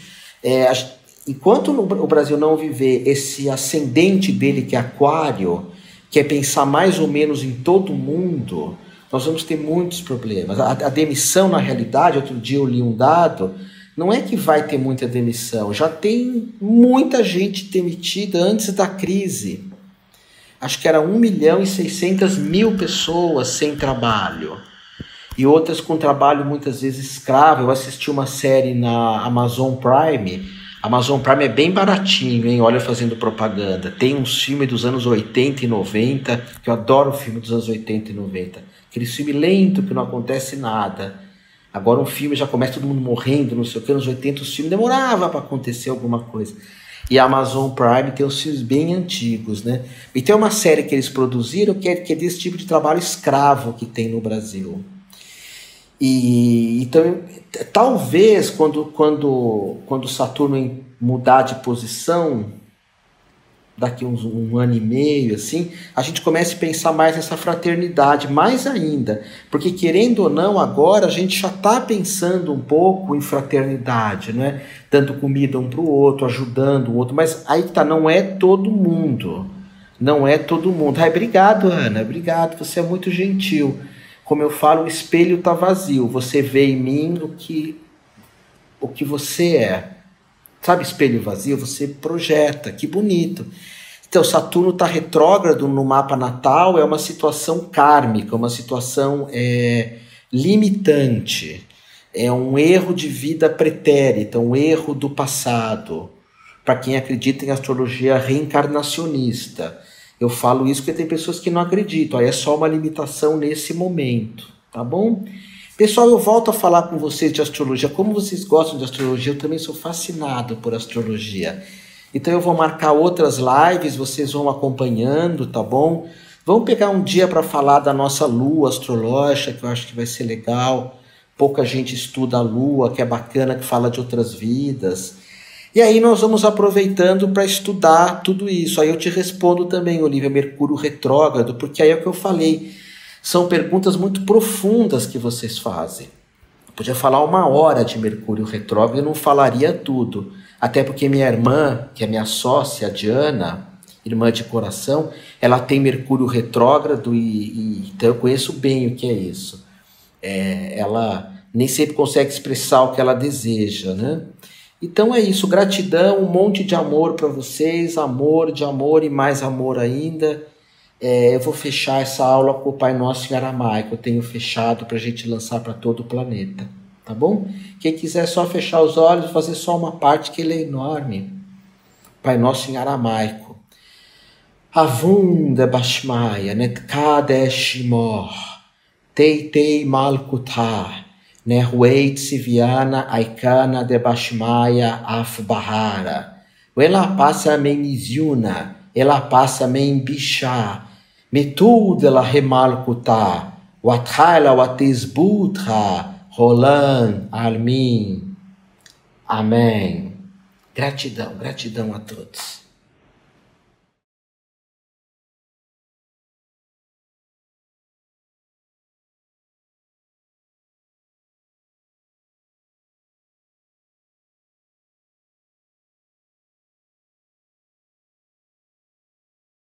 A: enquanto o Brasil não viver esse ascendente dele, que é Aquário, que é pensar mais ou menos em todo mundo, nós vamos ter muitos problemas. A demissão, na realidade, outro dia eu li um dado, não é que vai ter muita demissão, já tem muita gente demitida antes da crise. Acho que era 1.600.000 pessoas sem trabalho. E outras com trabalho muitas vezes escravo. Eu assisti uma série na Amazon Prime. Amazon Prime é bem baratinho, hein? Olha, fazendo propaganda. Tem uns filmes dos anos 80 e 90, que eu adoro filme dos anos 80 e 90. Aquele filme lento que não acontece nada. Agora um filme já começa todo mundo morrendo, não sei o que, nos 80 os filmes demorava para acontecer alguma coisa. E a Amazon Prime tem os filmes bem antigos, né? E tem uma série que eles produziram que é desse tipo de trabalho escravo que tem no Brasil. E então, talvez quando Saturno mudar de posição, daqui um ano e meio, assim, a gente comece a pensar mais nessa fraternidade, mais ainda. Porque, querendo ou não, agora a gente já está pensando um pouco em fraternidade, né? Dando comida um para o outro, ajudando o outro. Mas aí que tá, não é todo mundo. Não é todo mundo. Ai, obrigado, Ana, obrigado, você é muito gentil. Como eu falo, o espelho está vazio. Você vê em mim o que você é. Sabe, espelho vazio? Você projeta, que bonito. Então, Saturno está retrógrado no mapa natal, é uma situação kármica, uma situação limitante. É um erro de vida pretérita, um erro do passado. Para quem acredita em astrologia reencarnacionista. Eu falo isso porque tem pessoas que não acreditam, aí é só uma limitação nesse momento, tá bom? Pessoal, eu volto a falar com vocês de astrologia. Como vocês gostam de astrologia, eu também sou fascinado por astrologia. Então eu vou marcar outras lives, vocês vão acompanhando, tá bom? Vamos pegar um dia para falar da nossa lua astrológica, que eu acho que vai ser legal. Pouca gente estuda a lua, que é bacana, que fala de outras vidas. E aí nós vamos aproveitando para estudar tudo isso. Aí eu te respondo também, Olivia, Mercúrio retrógrado, porque aí é o que eu falei. São perguntas muito profundas que vocês fazem. Eu podia falar 1 hora de Mercúrio retrógrado e não falaria tudo. Até porque minha irmã, que é minha sócia, a Diana, irmã de coração, ela tem Mercúrio retrógrado então eu conheço bem o que é isso. Ela nem sempre consegue expressar o que ela deseja, né? Então é isso, gratidão, um monte de amor para vocês, amor de amor e mais amor ainda. Eu vou fechar essa aula com o Pai Nosso em aramaico, eu tenho fechado para a gente lançar para todo o planeta, tá bom? Quem quiser só fechar os olhos, fazer só uma parte que ele é enorme. Pai Nosso em aramaico. Avunda Bashmaya, Netkade Mor, Teitei Malkutah, Nerweit Siviana Aikana de Bashmaya Afbahara. Ela passa Meniziuna, ela passa Membishá, Metud ela Remalkutá, Wathala Watesbutra, Roland Almin. Amém. Gratidão, gratidão a todos.